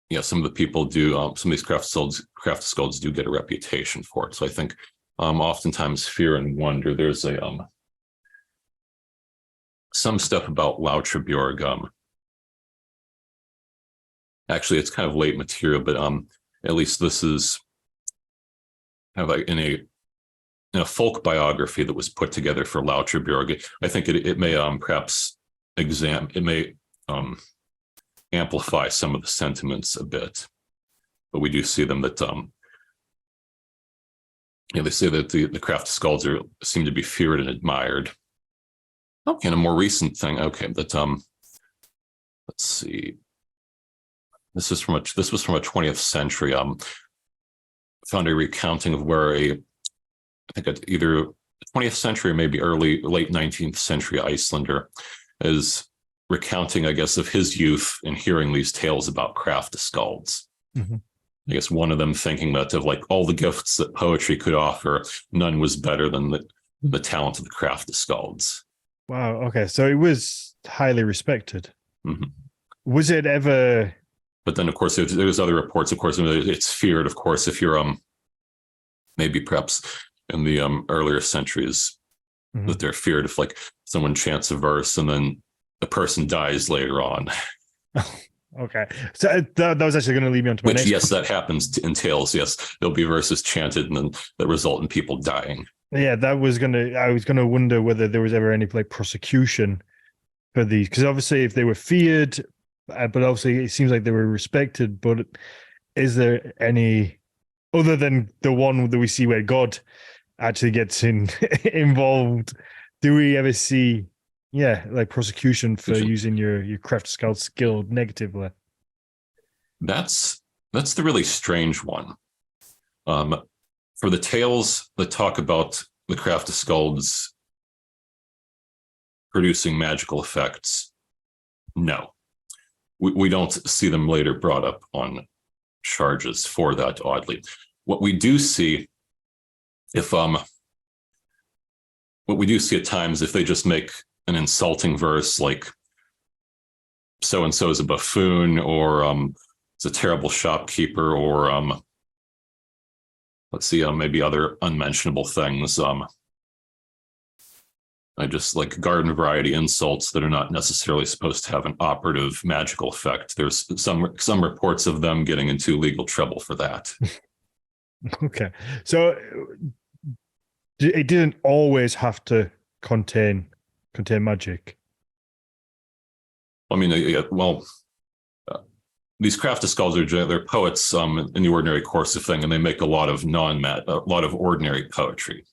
yeah, some of the people do. Some of these Kraftaskalds do get a reputation for it. So I think oftentimes fear and wonder. There's some stuff about Lautrabjorg. Actually, it's kind of late material, but at least this is kind of like in a folk biography that was put together for Lautrabjorg. I think it may perhaps amplify some of the sentiments a bit, but we do see them that they say that the Kraftaskalds seem to be feared and admired. Okay, and a more recent thing. Okay, that let's see. This was from a 20th century. Found a recounting of where I think either 20th century or maybe late 19th century Icelander is recounting, I guess, of his youth and hearing these tales about Kraftaskalds. Mm-hmm. I guess one of them thinking that of like all the gifts that poetry could offer, none was better than the talent of the Kraftaskalds. Wow. Okay, so it was highly respected. Mm-hmm. Was it ever? But then, of course, there's other reports. Of course, it's feared. Of course, if you're maybe perhaps in the earlier centuries, mm-hmm. that they're feared if like someone chants a verse and then the person dies later on. Okay, so that was actually going to lead me on to my next. Yes, that happens in tales. Yes, there'll be verses chanted and then that result in people dying. Yeah, I was gonna wonder whether there was ever any like prosecution for these, because obviously if they were feared, but obviously it seems like they were respected. But is there any other than the one that we see where God actually gets involved? Do we ever see, like prosecution for using your Kraftaskald skill negatively? That's the really strange one. For the tales that talk about the Kraftaskalds producing magical effects, no. We don't see them later brought up on charges for that, oddly. What we do see at times, if they just make an insulting verse like so-and-so is a buffoon, or it's a terrible shopkeeper, or let's see, maybe other unmentionable things. I just like garden variety insults that are not necessarily supposed to have an operative magical effect. There's some reports of them getting into legal trouble for that. Okay, so it didn't always have to contain magic. I mean, these Kraftaskalds they're poets in the ordinary course of thing, and they make a lot of ordinary poetry,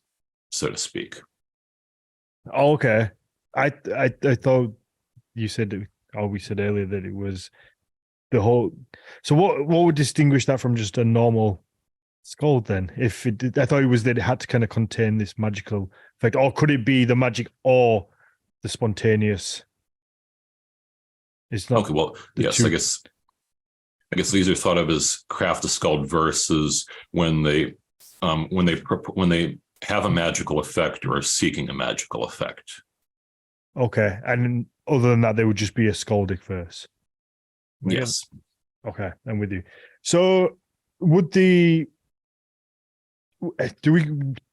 so to speak. Okay, I thought you said, or we said earlier, that it was the whole. So what would distinguish that from just a normal skald then? If I thought it was that it had to kind of contain this magical effect, or could it be the magic or the spontaneous? It's not. Okay, well, yes, I guess these are thought of as Kraftaskald verses when they have a magical effect or are seeking a magical effect. Okay. And other than that, they would just be a skaldic verse. Yes. Okay, I'm with you. So would the do we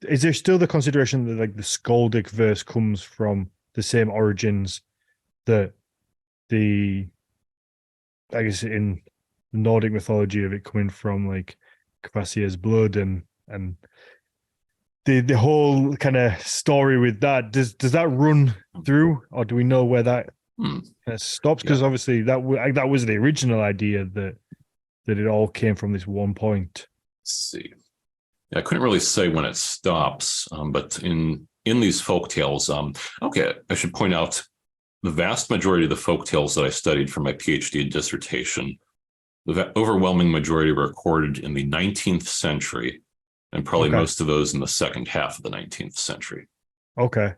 is there still the consideration that like the skaldic verse comes from the same origins that the I guess in Nordic mythology of it coming from like Kvasir's blood and the whole kind of story with that does that run through, or do we know where that stops? Because obviously that was the original idea that it all came from this one point. Let's see. Yeah, I couldn't really say when it stops, but in these folk tales, okay, I should point out the vast majority of the folk tales that I studied for my PhD dissertation, the overwhelming majority were recorded in the 19th century, and probably most of those in the second half of the 19th century. Okay.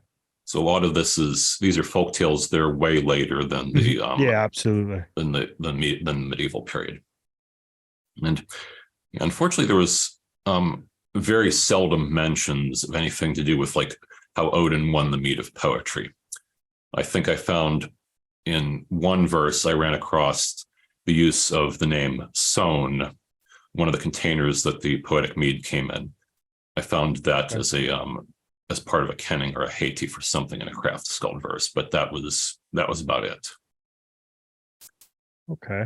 So a lot of these are folk tales. They're way later than the absolutely than the medieval period. And unfortunately, there was very seldom mentions of anything to do with like how Odin won the meat of poetry. I think I found in one verse I ran across the use of the name Son, one of the containers that the poetic mead came in. I found that as part of a kenning or a heiti for something in a Kraftaskald verse, but that was about it. Okay.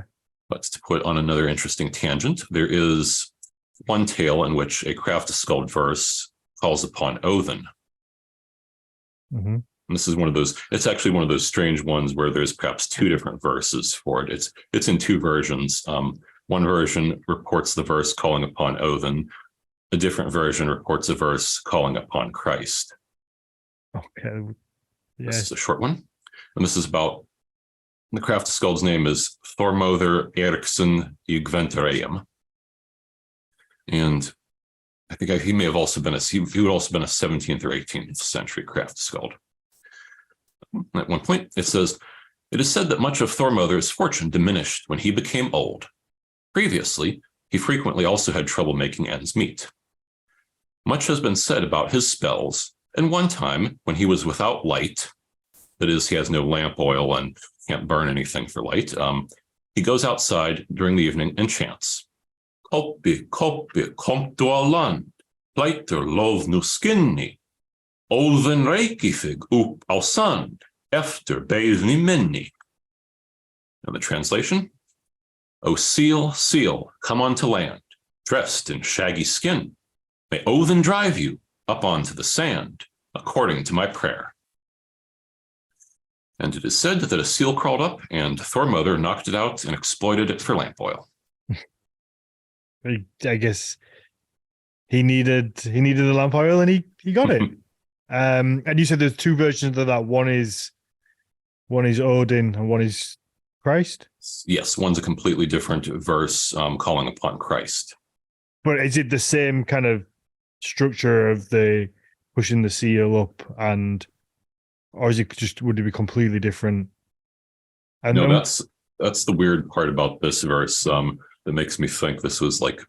But to put on another interesting tangent, there is one tale in which a Kraftaskald verse calls upon Odin. Mm-hmm. And this is it's actually one of those strange ones where there's perhaps two different verses for it. It's in two versions. One version reports the verse calling upon Odin. A different version reports a verse calling upon Christ. Okay. Yeah. This is a short one. And this is about the Kraftaskald's name is Thormodr Eriksson Ygventereim. And I think he may have also been he would also been a 17th or 18th century Kraftaskald. At one point, it says, "It is said that much of Thormodr's fortune diminished when he became old. Previously, he frequently also had trouble making ends meet. Much has been said about his spells, and one time, when he was without light, that is, he has no lamp oil and can't burn anything for light, he goes outside during the evening and chants, 'Koppi, koppi, kom du á land, pleiter lov nu skinni, Olven reikifig upp á sand, efter beivni minni.'" And the translation, "O seal, seal, come onto land, dressed in shaggy skin. May Odin drive you up onto the sand, according to my prayer." And it is said that a seal crawled up and Thormodr knocked it out and exploited it for lamp oil. I guess he needed the lamp oil and he got it. And you said there's two versions of that. One is Odin and one is Christ. Yes, one's a completely different verse calling upon Christ. But is it the same kind of structure of the pushing the seal up, or is it just, would it be completely different? And no, that's the weird part about this verse that makes me think this was like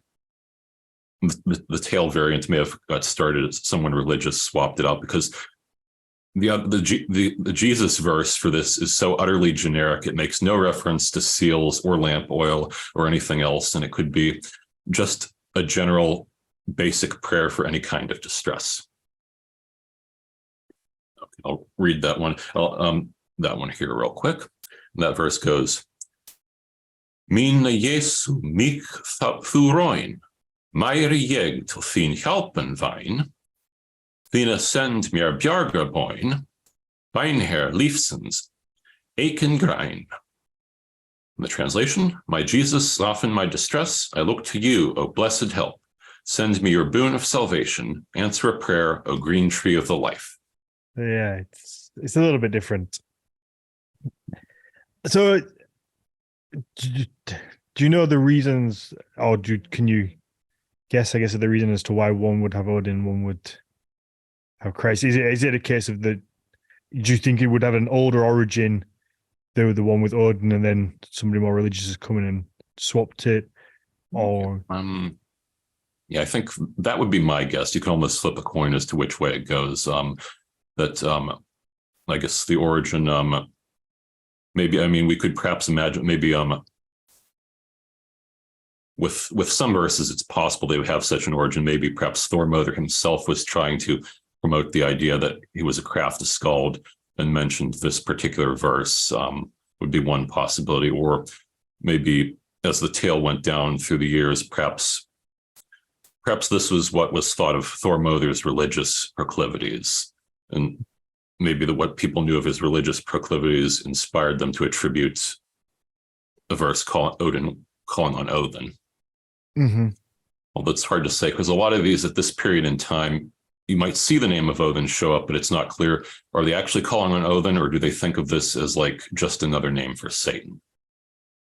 the tail variant may have got started as someone religious swapped it out, because the Jesus verse for this is so utterly generic. It makes no reference to seals or lamp oil or anything else, and it could be just a general basic prayer for any kind of distress. Okay, I'll read that one. That one here real quick. That verse goes, "Mina Jesu mig thuroin, meir jeg til fin hjälpen vein, Thina send mir bjargaboin, beinher livsens aiken grein." In the translation, "My Jesus, soften my distress. I look to you, O blessed help. Send me your boon of salvation. Answer a prayer, O green tree of the life." Yeah, it's a little bit different. So, do you know the reasons, or can you guess? I guess the reason as to why one would have Odin, one would have Christ. Is it a case of do you think it would have an older origin? They were the one with Odin, and then somebody more religious has come in and swapped it, or yeah, I think that would be my guess. You can almost flip a coin as to which way it goes. I guess the origin, maybe, I mean, we could perhaps imagine maybe with some verses, it's possible they would have such an origin. Maybe perhaps Thormodr himself was trying to promote the idea that he was a Kraftaskald and mentioned this particular verse, would be one possibility. Or maybe as the tale went down through the years, perhaps this was what was thought of Thormodr's religious proclivities, and maybe what people knew of his religious proclivities inspired them to attribute a verse calling on Odin. Mm-hmm. Well, that's hard to say, because a lot of these at this period in time, you might see the name of Odin show up, but it's not clear. Are they actually calling on Odin, or do they think of this as like just another name for Satan?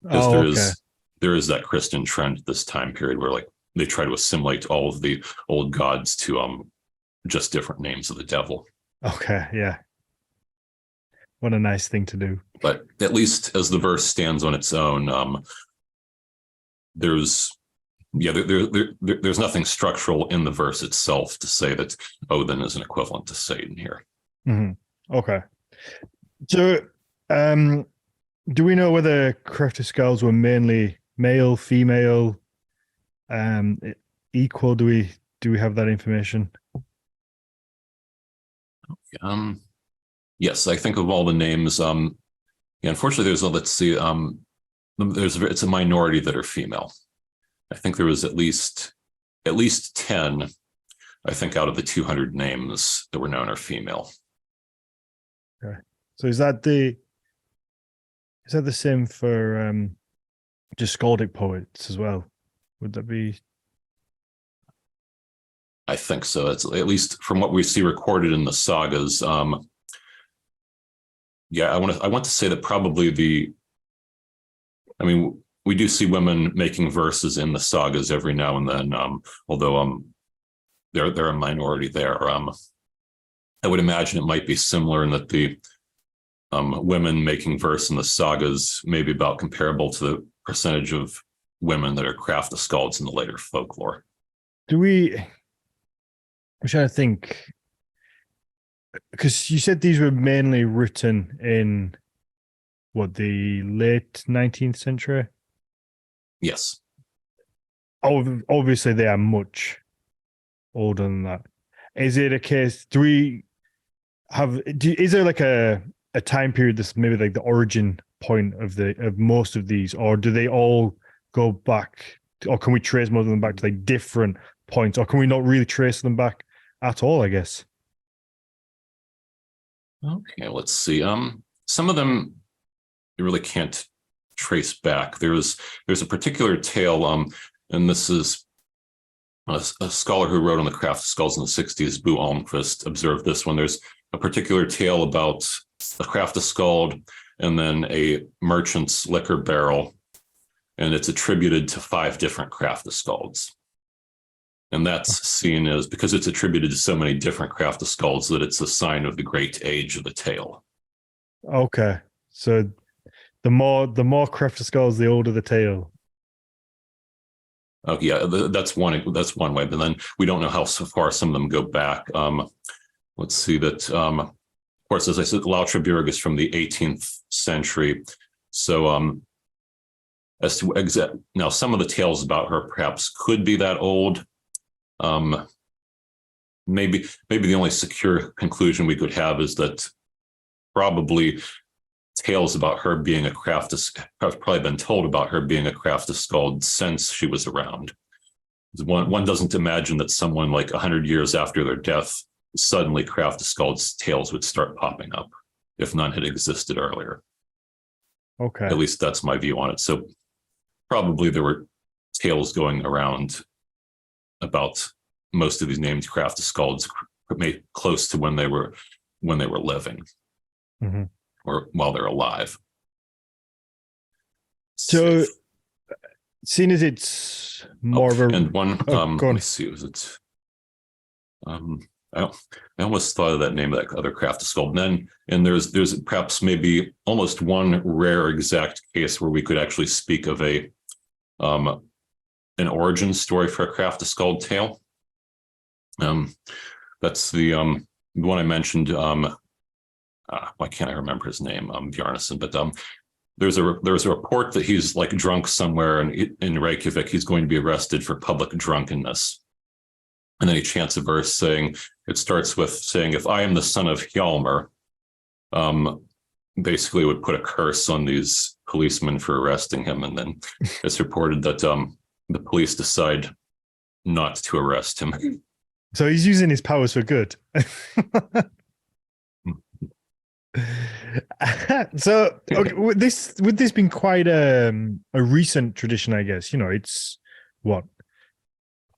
Because there is that Christian trend at this time period where like they try to assimilate all of the old gods to just different names of the devil. Okay, yeah. What a nice thing to do. But at least as the verse stands on its own, there's nothing structural in the verse itself to say that Odin is an equivalent to Satan here. Mm-hmm. Okay. So, do we know whether Kraftaskalds were mainly male, female, equal? Do we have that information? Yes, I think of all the names. Unfortunately, it's a minority that are female. I think there was at least 10, I think, out of the 200 names that were known are female. Okay. So is that the same for just skaldic poets as well? Would that be? I think so. It's at least from what we see recorded in the sagas. I want to say that probably we do see women making verses in the sagas every now and then, although they're a minority there. I would imagine it might be similar in that the women making verse in the sagas may be about comparable to the percentage of women that are Kraftaskalds in the later folklore. I'm trying to think, because you said these were mainly written in the late 19th century? Yes. Obviously, they are much older than that. Is it a case? Is there like a time period that's maybe like the origin point of most of these, or do they all go back, or can we trace most of them back to like different points, or can we not really trace them back at all? I guess. Okay, let's see. Some of them you really can't trace back. There's a particular tale, and this is a scholar who wrote on the Kraftaskalds in the 60s, Bo Almquist, observed this one. There's a particular tale about a Kraftaskald and then a merchant's liquor barrel, and it's attributed to 5 different Kraftaskalds. And that's seen as, because it's attributed to so many different Kraftaskalds, that it's a sign of the great age of the tale. Okay, so the more Kraftaskalds, the older the tale. Oh yeah, that's one way. But then we don't know how far some of them go back. Let's see that. Of course, as I said, Lautrabjörg is from the 18th century. So as to now, some of the tales about her perhaps could be that old. Maybe the only secure conclusion we could have is that probably tales about her being a have probably been told about her being a Kraftaskald since she was around. One doesn't imagine that someone like 100 years after their death, suddenly Kraftaskald's tales would start popping up if none had existed earlier. Okay. At least that's my view on it. So probably there were tales going around about most of these named Kraftaskalds made close to when they were living, mm-hmm. or while they're alive. So, seeing as it's more of a and one, let me see, was it? I almost thought of that name of that other Kraftaskald. And there's perhaps maybe almost one rare exact case where we could actually speak of an origin story for a Kraftaskald tale. That's the one I mentioned, why can't I remember his name? Bjarnason, but there's a report that he's like drunk somewhere in Reykjavik. He's going to be arrested for public drunkenness. And then he chants a verse saying, it starts with saying, if I am the son of Hjalmar, basically would put a curse on these policemen for arresting him. And then it's reported that the police decide not to arrest him. So he's using his powers for good. So okay, would this been quite a recent tradition, I guess? It's what,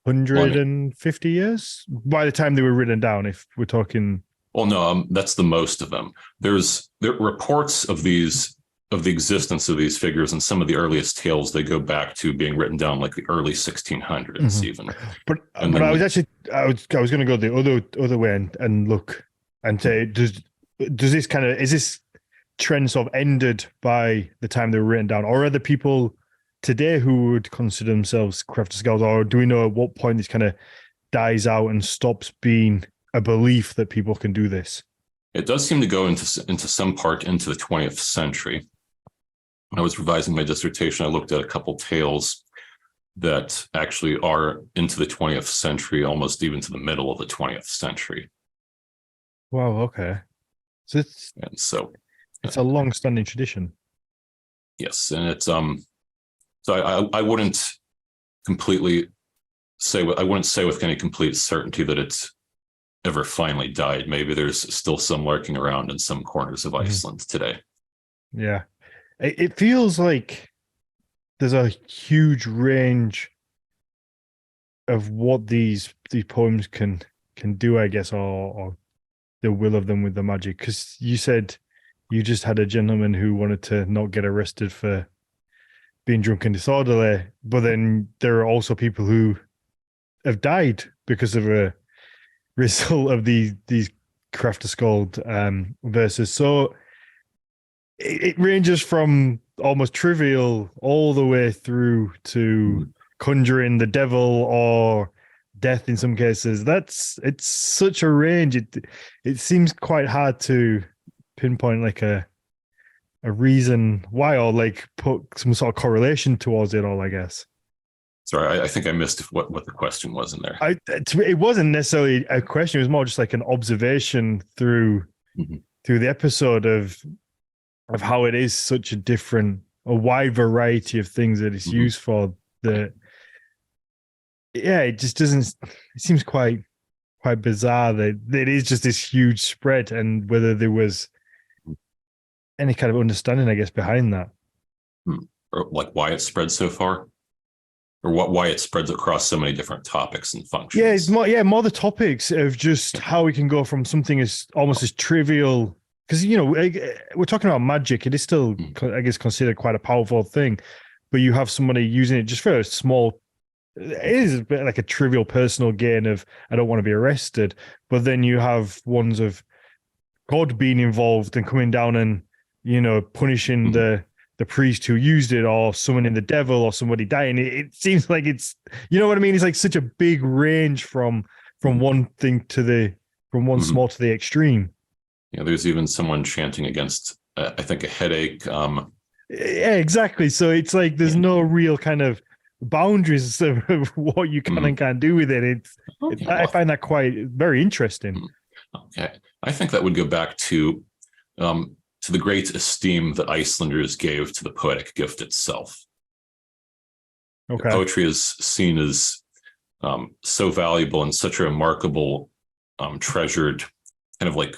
150 years by the time they were written down, if we're talking. Well, no, that's the most of them. There are reports of the existence of these figures, and some of the earliest tales, they go back to being written down like the early 1600s even. But I was going to go the other way and look and say, does this is this trend sort of ended by the time they were written down, or are there people today who would consider themselves Kraftaskalds, or do we know at what point this kind of dies out and stops being a belief that people can do this? It does seem to go into some part into the 20th century. When I was revising my dissertation, I looked at a couple tales that actually are into the 20th century, almost even to the middle of the 20th century. Wow, okay. So it's a long-standing tradition. Yes, and it's so I wouldn't completely say, I wouldn't say with any complete certainty that it's ever finally died. Maybe there's still some lurking around in some corners of Iceland today. Yeah. It feels like there's a huge range of what these poems can do, I guess, or the will of them with the magic. Because you said you just had a gentleman who wanted to not get arrested for being drunk and disorderly, but then there are also people who have died because of a result of these Kraftaskald verses. So it ranges from almost trivial all the way through to conjuring the devil or death in some cases. It's such a range. It seems quite hard to pinpoint like a reason why, or like put some sort of correlation towards it all, I guess. Sorry, I think I missed what the question was in there. It wasn't necessarily a question. It was more just like an observation through the episode of how it is such a wide variety of things that it's used for. It just doesn't. It seems quite bizarre that it is just this huge spread, and whether there was any kind of understanding, I guess, behind that, or like why it spread so far, or why it spreads across so many different topics and functions. Yeah, it's more the topics of just how we can go from something as almost as trivial, because we're talking about magic. It is still, I guess, considered quite a powerful thing, but you have somebody using it just for a small. It is a bit like a trivial personal gain of I don't want to be arrested, but then you have ones of God being involved and coming down and punishing the priest who used it, or summoning the devil, or somebody dying. It seems like it's, what I mean? It's like such a big range from one thing from one small to the extreme. Yeah, there's even someone chanting against, I think, a headache. Yeah, exactly. So it's like there's no real kind of boundaries of what you can and can't do with it. I find that very interesting. Okay, I think that would go back to the great esteem that Icelanders gave to the poetic gift itself. Okay. Poetry is seen as so valuable and such a remarkable, treasured, kind of like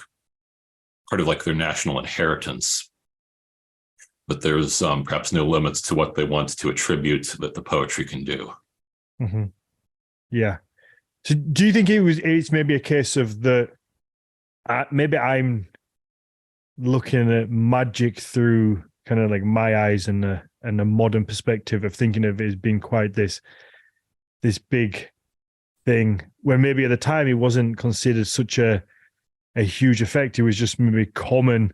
part of like their national inheritance. But there's perhaps no limits to what they want to attribute that the poetry can do. Mm-hmm. Yeah. So do you think it's maybe a case of maybe I'm looking at magic through kind of like my eyes and a modern perspective of thinking of it as being quite this big thing, when maybe at the time it wasn't considered such a huge effect. It was just maybe common,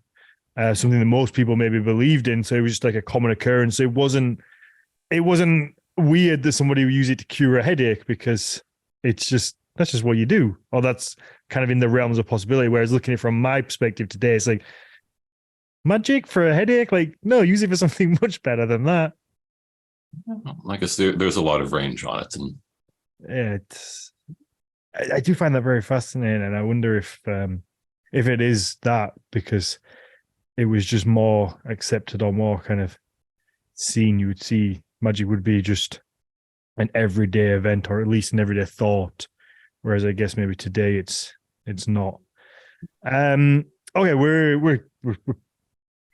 something that most people maybe believed in. So it was just like a common occurrence. It wasn't weird that somebody would use it to cure a headache, because that's just what you do, or that's kind of in the realms of possibility. Whereas looking at it from my perspective today, it's like, Magic for a headache? Like, no, use it for something much better than that. I guess there's a lot of range on it, and Yeah, I do find that very fascinating, and I wonder if it is that because it was just more accepted or more kind of seen. You would see magic would be just an everyday event, or at least an everyday thought. Whereas I guess maybe today it's not. Okay, we're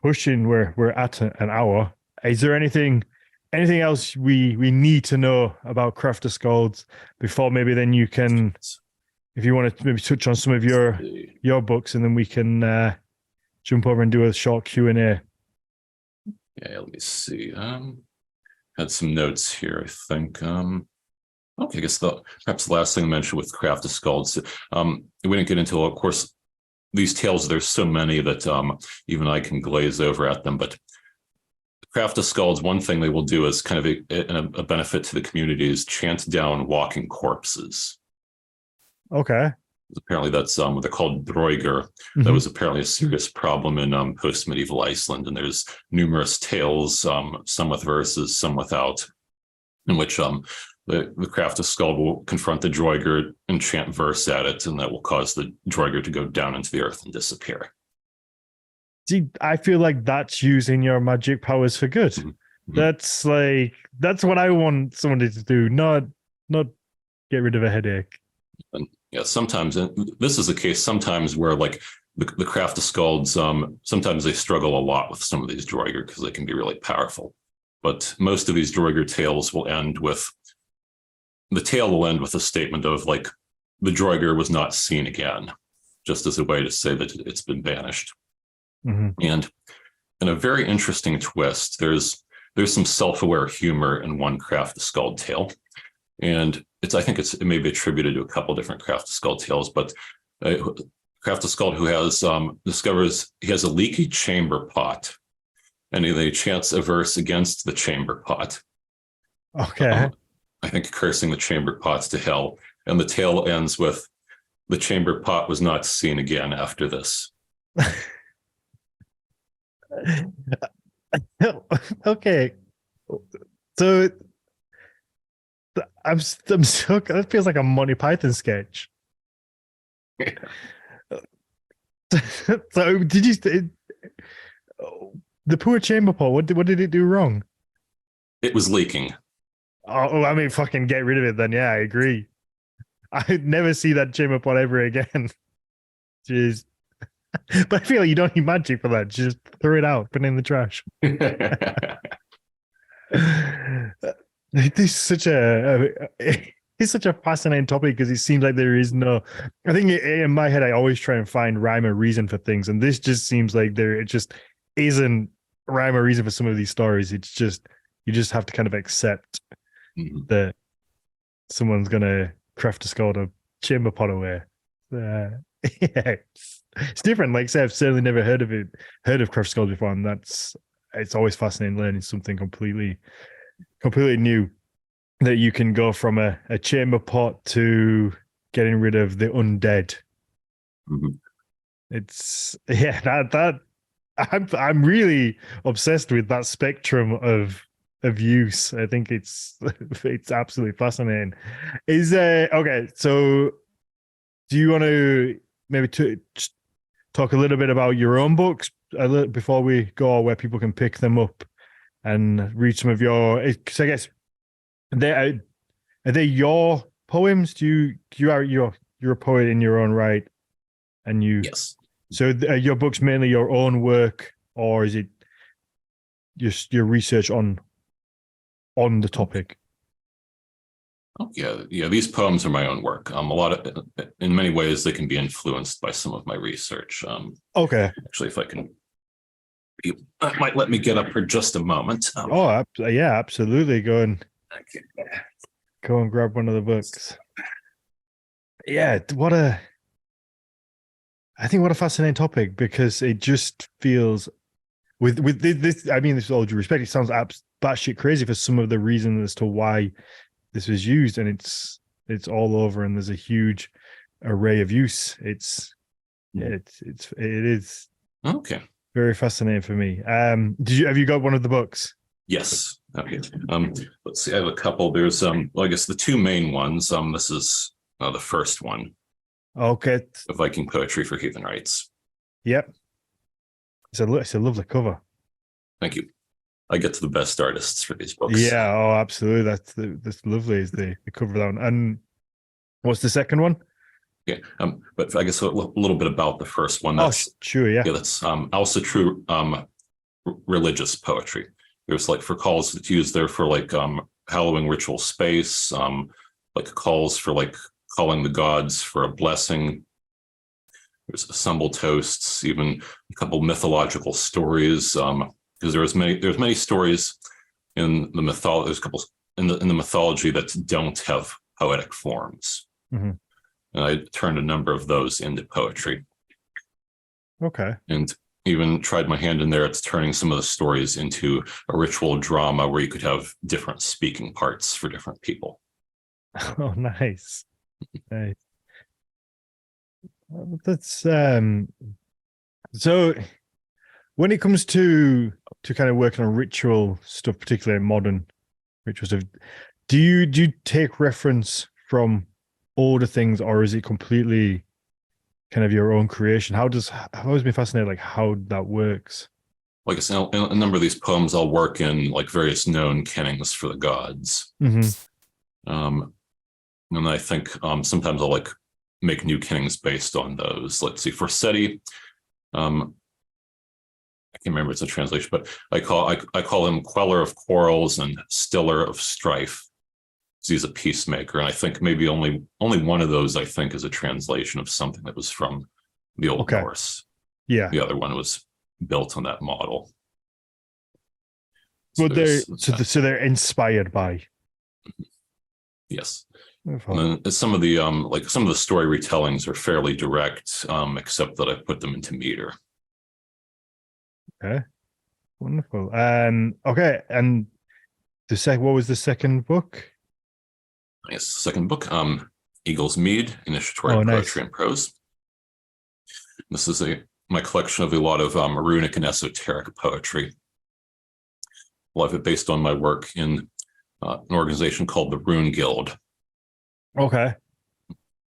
pushing. We're at an hour. Is there anything else we need to know about Kraftaskalds before maybe then you can, if you want to maybe touch on some of your books, and then we can jump over and do a short Q&A. Yeah, let me see. Had some notes here, I think. Okay, I guess perhaps the last thing I mentioned with Kraftaskalds, we didn't get into, of course, these tales. There's so many that even I can glaze over at them. But Kraftaskalds, one thing they will do is kind of a benefit to the community is chant down walking corpses. Okay. Apparently that's what they're called droiger. That was apparently a serious problem in post-medieval Iceland, and there's numerous tales, some with verses, some without, in which the Kraftaskald will confront the droiger and chant verse at it, and that will cause the droiger to go down into the earth and disappear. See, I feel like that's using your magic powers for good. That's what I want somebody to do, not get rid of a headache. And yeah, sometimes, and this is the case sometimes where like the Kraftaskalds, sometimes they struggle a lot with some of these droiger because they can be really powerful. But most of these droiger tales will end with, the tale will end with a statement of like, the droiger was not seen again, just as a way to say that it's been banished. And in a very interesting twist, there's some self-aware humor in one Kraftaskald tale. And I think it may be attributed to a couple of different Kraftaskald tales, but Kraftaskald who has discovers he has a leaky chamber pot, and he chants a verse against the chamber pot. Okay. I think cursing the chamber pots to hell. And the tale ends with, the chamber pot was not seen again after this. Okay. So I'm so, that feels like a Monty Python sketch. So did you the poor chamber pot, what did it do wrong? It was leaking. Oh, I mean, fucking get rid of it then. Yeah, I agree. I'd never see that chamber pot ever again. Jeez. But I feel like you don't need magic for that. Just throw it out, put it in the trash. This is such it's such a fascinating topic because it seems like there is no. I think in my head I always try and find rhyme or reason for things, and this just seems like it just isn't rhyme or reason for some of these stories. It's just you just have to kind of accept that someone's gonna Kraftaskald a chamber pot away. Yeah, it's different. Like I said, I've certainly never heard of Kraftaskald before, and it's always fascinating learning something completely new, that you can go from a chamber pot to getting rid of the undead. It's that I'm really obsessed with that spectrum of use. I think it's absolutely fascinating. Is okay, so do you want to maybe talk a little bit about your own books before we go, where people can pick them up and read some of your? Because I guess are they your poems? You're a poet in your own right, and yes. So are your books mainly your own work, or is it just your research on the topic? Oh, yeah. These poems are my own work. In many ways, they can be influenced by some of my research. Okay. Actually, if I can, that might let me get up for just a moment. Yeah, absolutely. Go and grab one of the books. Yeah, what a fascinating topic, because it just feels with this. I mean, this, with all due respect, it sounds batshit crazy for some of the reasons as to why this was used, and it's all over, and there's a huge array of use. It is okay. Very fascinating for me. Have you got one of the books? Yes. Okay. Let's see. I have a couple. There's I guess the two main ones. This is the first one. Okay. Viking Poetry for Heathen Rites. Yep. It's a lovely cover. Thank you. I get to the best artists for these books. Yeah. Oh, absolutely. That's lovely. Is the cover of that one. And what's the second one? Yeah. But I guess a little bit about the first one. That's, sure. Yeah. Yeah. That's also true. Religious poetry. There's like for calls that's used there for like hallowing ritual space, like calls for like calling the gods for a blessing. There's assemble toasts, even a couple mythological stories. Because there's many stories in the mythology. There's a couple in the mythology that don't have poetic forms. Mm-hmm. And I turned a number of those into poetry. Okay. And even tried my hand in there at turning some of the stories into a ritual drama where you could have different speaking parts for different people. Oh, nice. Nice. That's so when it comes to kind of working on ritual stuff, particularly modern ritual stuff, do you take reference from older things, or is it completely kind of your own creation? I've always been fascinated like how that works. Like I said, in a number of these poems, I'll work in like various known kennings for the gods. Mm-hmm. And I think sometimes I'll like make new kennings based on those. Let's see, for Seti, I can't remember it's a translation, but I call him queller of quarrels and stiller of strife. He's a peacemaker, and I think maybe only one of those I think is a translation of something that was from the Old Norse. Yeah, the other one was built on that model. But they're inspired by. Yes. And then some of the story retellings are fairly direct, except that I put them into meter. Okay, wonderful. Okay, and what was the second book? Yes, second book, Eagle's Mead, Initiatory Poetry and Prose. This is my collection of a lot of runic and esoteric poetry. A lot of it based on my work in an organization called the Rune Guild. Okay.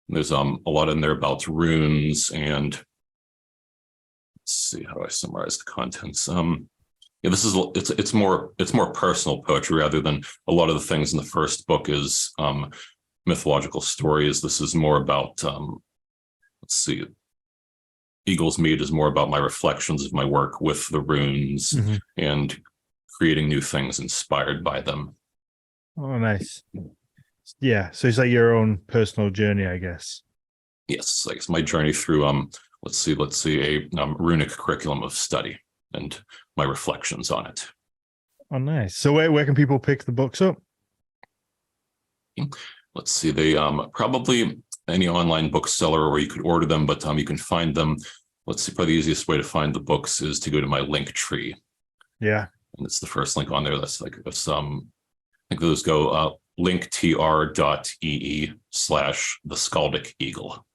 There's a lot in there about runes, and let's see how I summarize the contents. Yeah, it's more personal poetry rather than a lot of the things in the first book is mythological stories. This is more about let's see. Eagle's Mead is more about my reflections of my work with the runes and creating new things inspired by them. Oh, nice. Yeah, so it's like your own personal journey, I guess. Yes, I guess my journey through let's see a runic curriculum of study and my reflections on it. Oh, nice. So where can people pick the books up? Let's see, they probably any online bookseller, or you could order them, but you can find them. Let's see, probably the easiest way to find the books is to go to my link tree. Yeah. And it's the first link on there. I think those go linktr.ee/the Skaldic Eagle.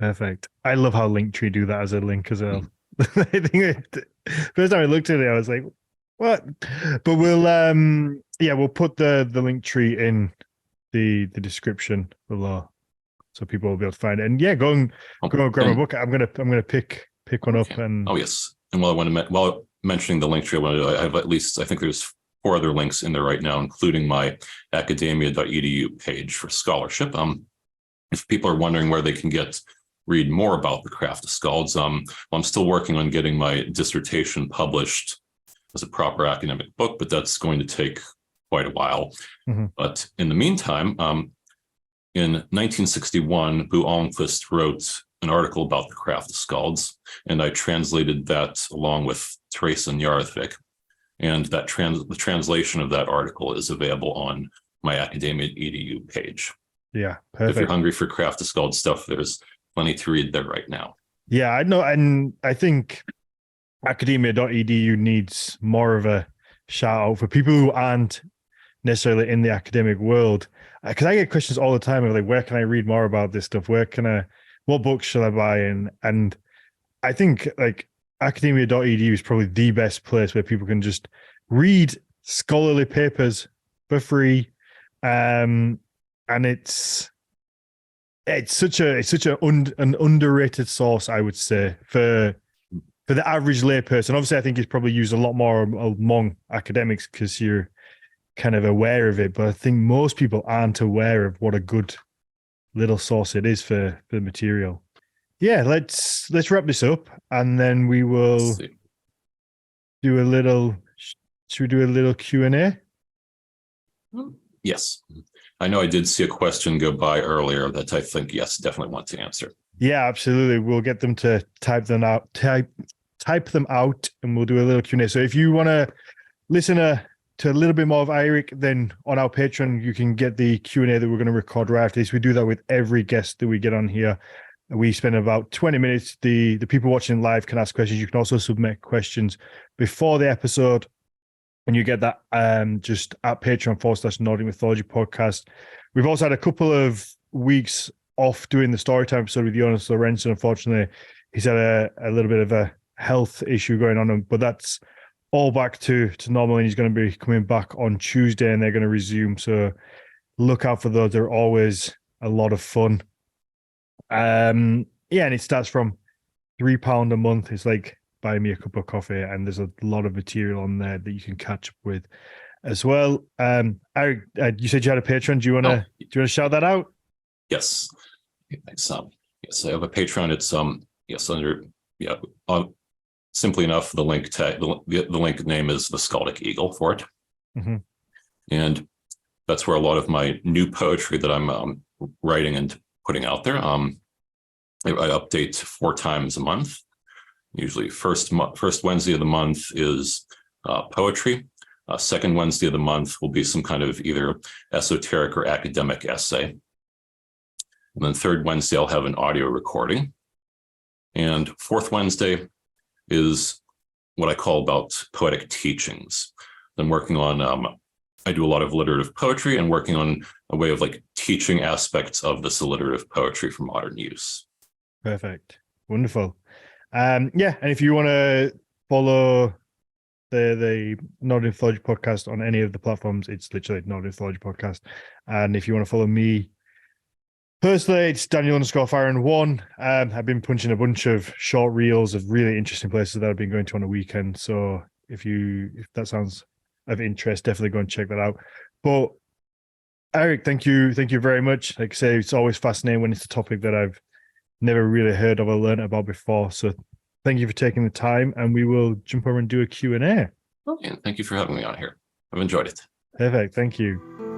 Perfect. I love how Linktree do that as a link as well. I think first time I looked at it, I was like, what? But we'll put the Linktree in the description below, so people will be able to find it. And yeah, go and grab a book. I'm gonna pick one up. And oh yes, and while mentioning the Linktree, I have I think there's 4 other links in there right now, including my academia.edu page for scholarship. If people are wondering where they can read more about the Kraftaskalds, I'm still working on getting my dissertation published as a proper academic book, but that's going to take quite a while. But in the meantime, in 1961, Bo Almquist wrote an article about the Kraftaskalds, and I translated that along with Teresa Njarðvík. And that the translation of that article is available on my academia.edu page. Yeah, perfect. If you're hungry for Kraftaskald stuff, there's plenty to read there right now. Yeah, I know, and I think academia.edu needs more of a shout out for people who aren't necessarily in the academic world, because I get questions all the time of like, where can I read more about this stuff? What books should I buy? And I think like academia.edu is probably the best place where people can just read scholarly papers for free. And it's such an underrated source, I would say, for the average layperson. Obviously, I think it's probably used a lot more among academics because you're kind of aware of it. But I think most people aren't aware of what a good little source it is for the material. Yeah, let's wrap this up, and then we will do a little. Should we do a little Q&A? Yes. I know I did see a question go by earlier that I think, yes, definitely want to answer. Yeah, absolutely. We'll get them to type them out, and we'll do a little Q&A. So if you want to listen to a little bit more of Eirik, then on our Patreon, you can get the Q&A that we're going to record right after this. We do that with every guest that we get on here. We spend about 20 minutes. The people watching live can ask questions. You can also submit questions before the episode, and you get that just at Patreon/Nordic Mythology podcast. We've also had a couple of weeks off doing the Storytime episode with Jonas Lorentzen. Unfortunately, he's had a little bit of a health issue going on, but that's all back to normal, and he's going to be coming back on Tuesday, and they're going to resume. So look out for those. They're always a lot of fun. And it starts from £3 a month. It's like buy me a cup of coffee, and there's a lot of material on there that you can catch up with as well. Eirik, you said you had a Patreon. Do you want to shout that out? Yes. Thanks. Yes, I have a Patreon. It's simply enough, the link the link name is the Skaldic Eagle for it. Mm-hmm. And that's where a lot of my new poetry that I'm writing and putting out there. I update 4 times a month. Usually first Wednesday of the month is poetry. Second Wednesday of the month will be some kind of either esoteric or academic essay. And then third Wednesday, I'll have an audio recording. And fourth Wednesday is what I call about poetic teachings. I'm working on, I do a lot of alliterative poetry and working on a way of like teaching aspects of this alliterative poetry for modern use. Perfect. Wonderful. And if you want to follow the Nordic Mythology podcast on any of the platforms, it's literally Nordic Mythology podcast. And if you want to follow me personally, it's Daniel_Firen1. I've been punching a bunch of short reels of really interesting places that I've been going to on a weekend. So if that sounds of interest, definitely go and check that out. But Eirik, thank you very much. Like I say, it's always fascinating when it's a topic that I've never really heard of or learned about before. So thank you for taking the time, and we will jump over and do a Q&A. And thank you for having me on here. I've enjoyed it. Perfect. Thank you.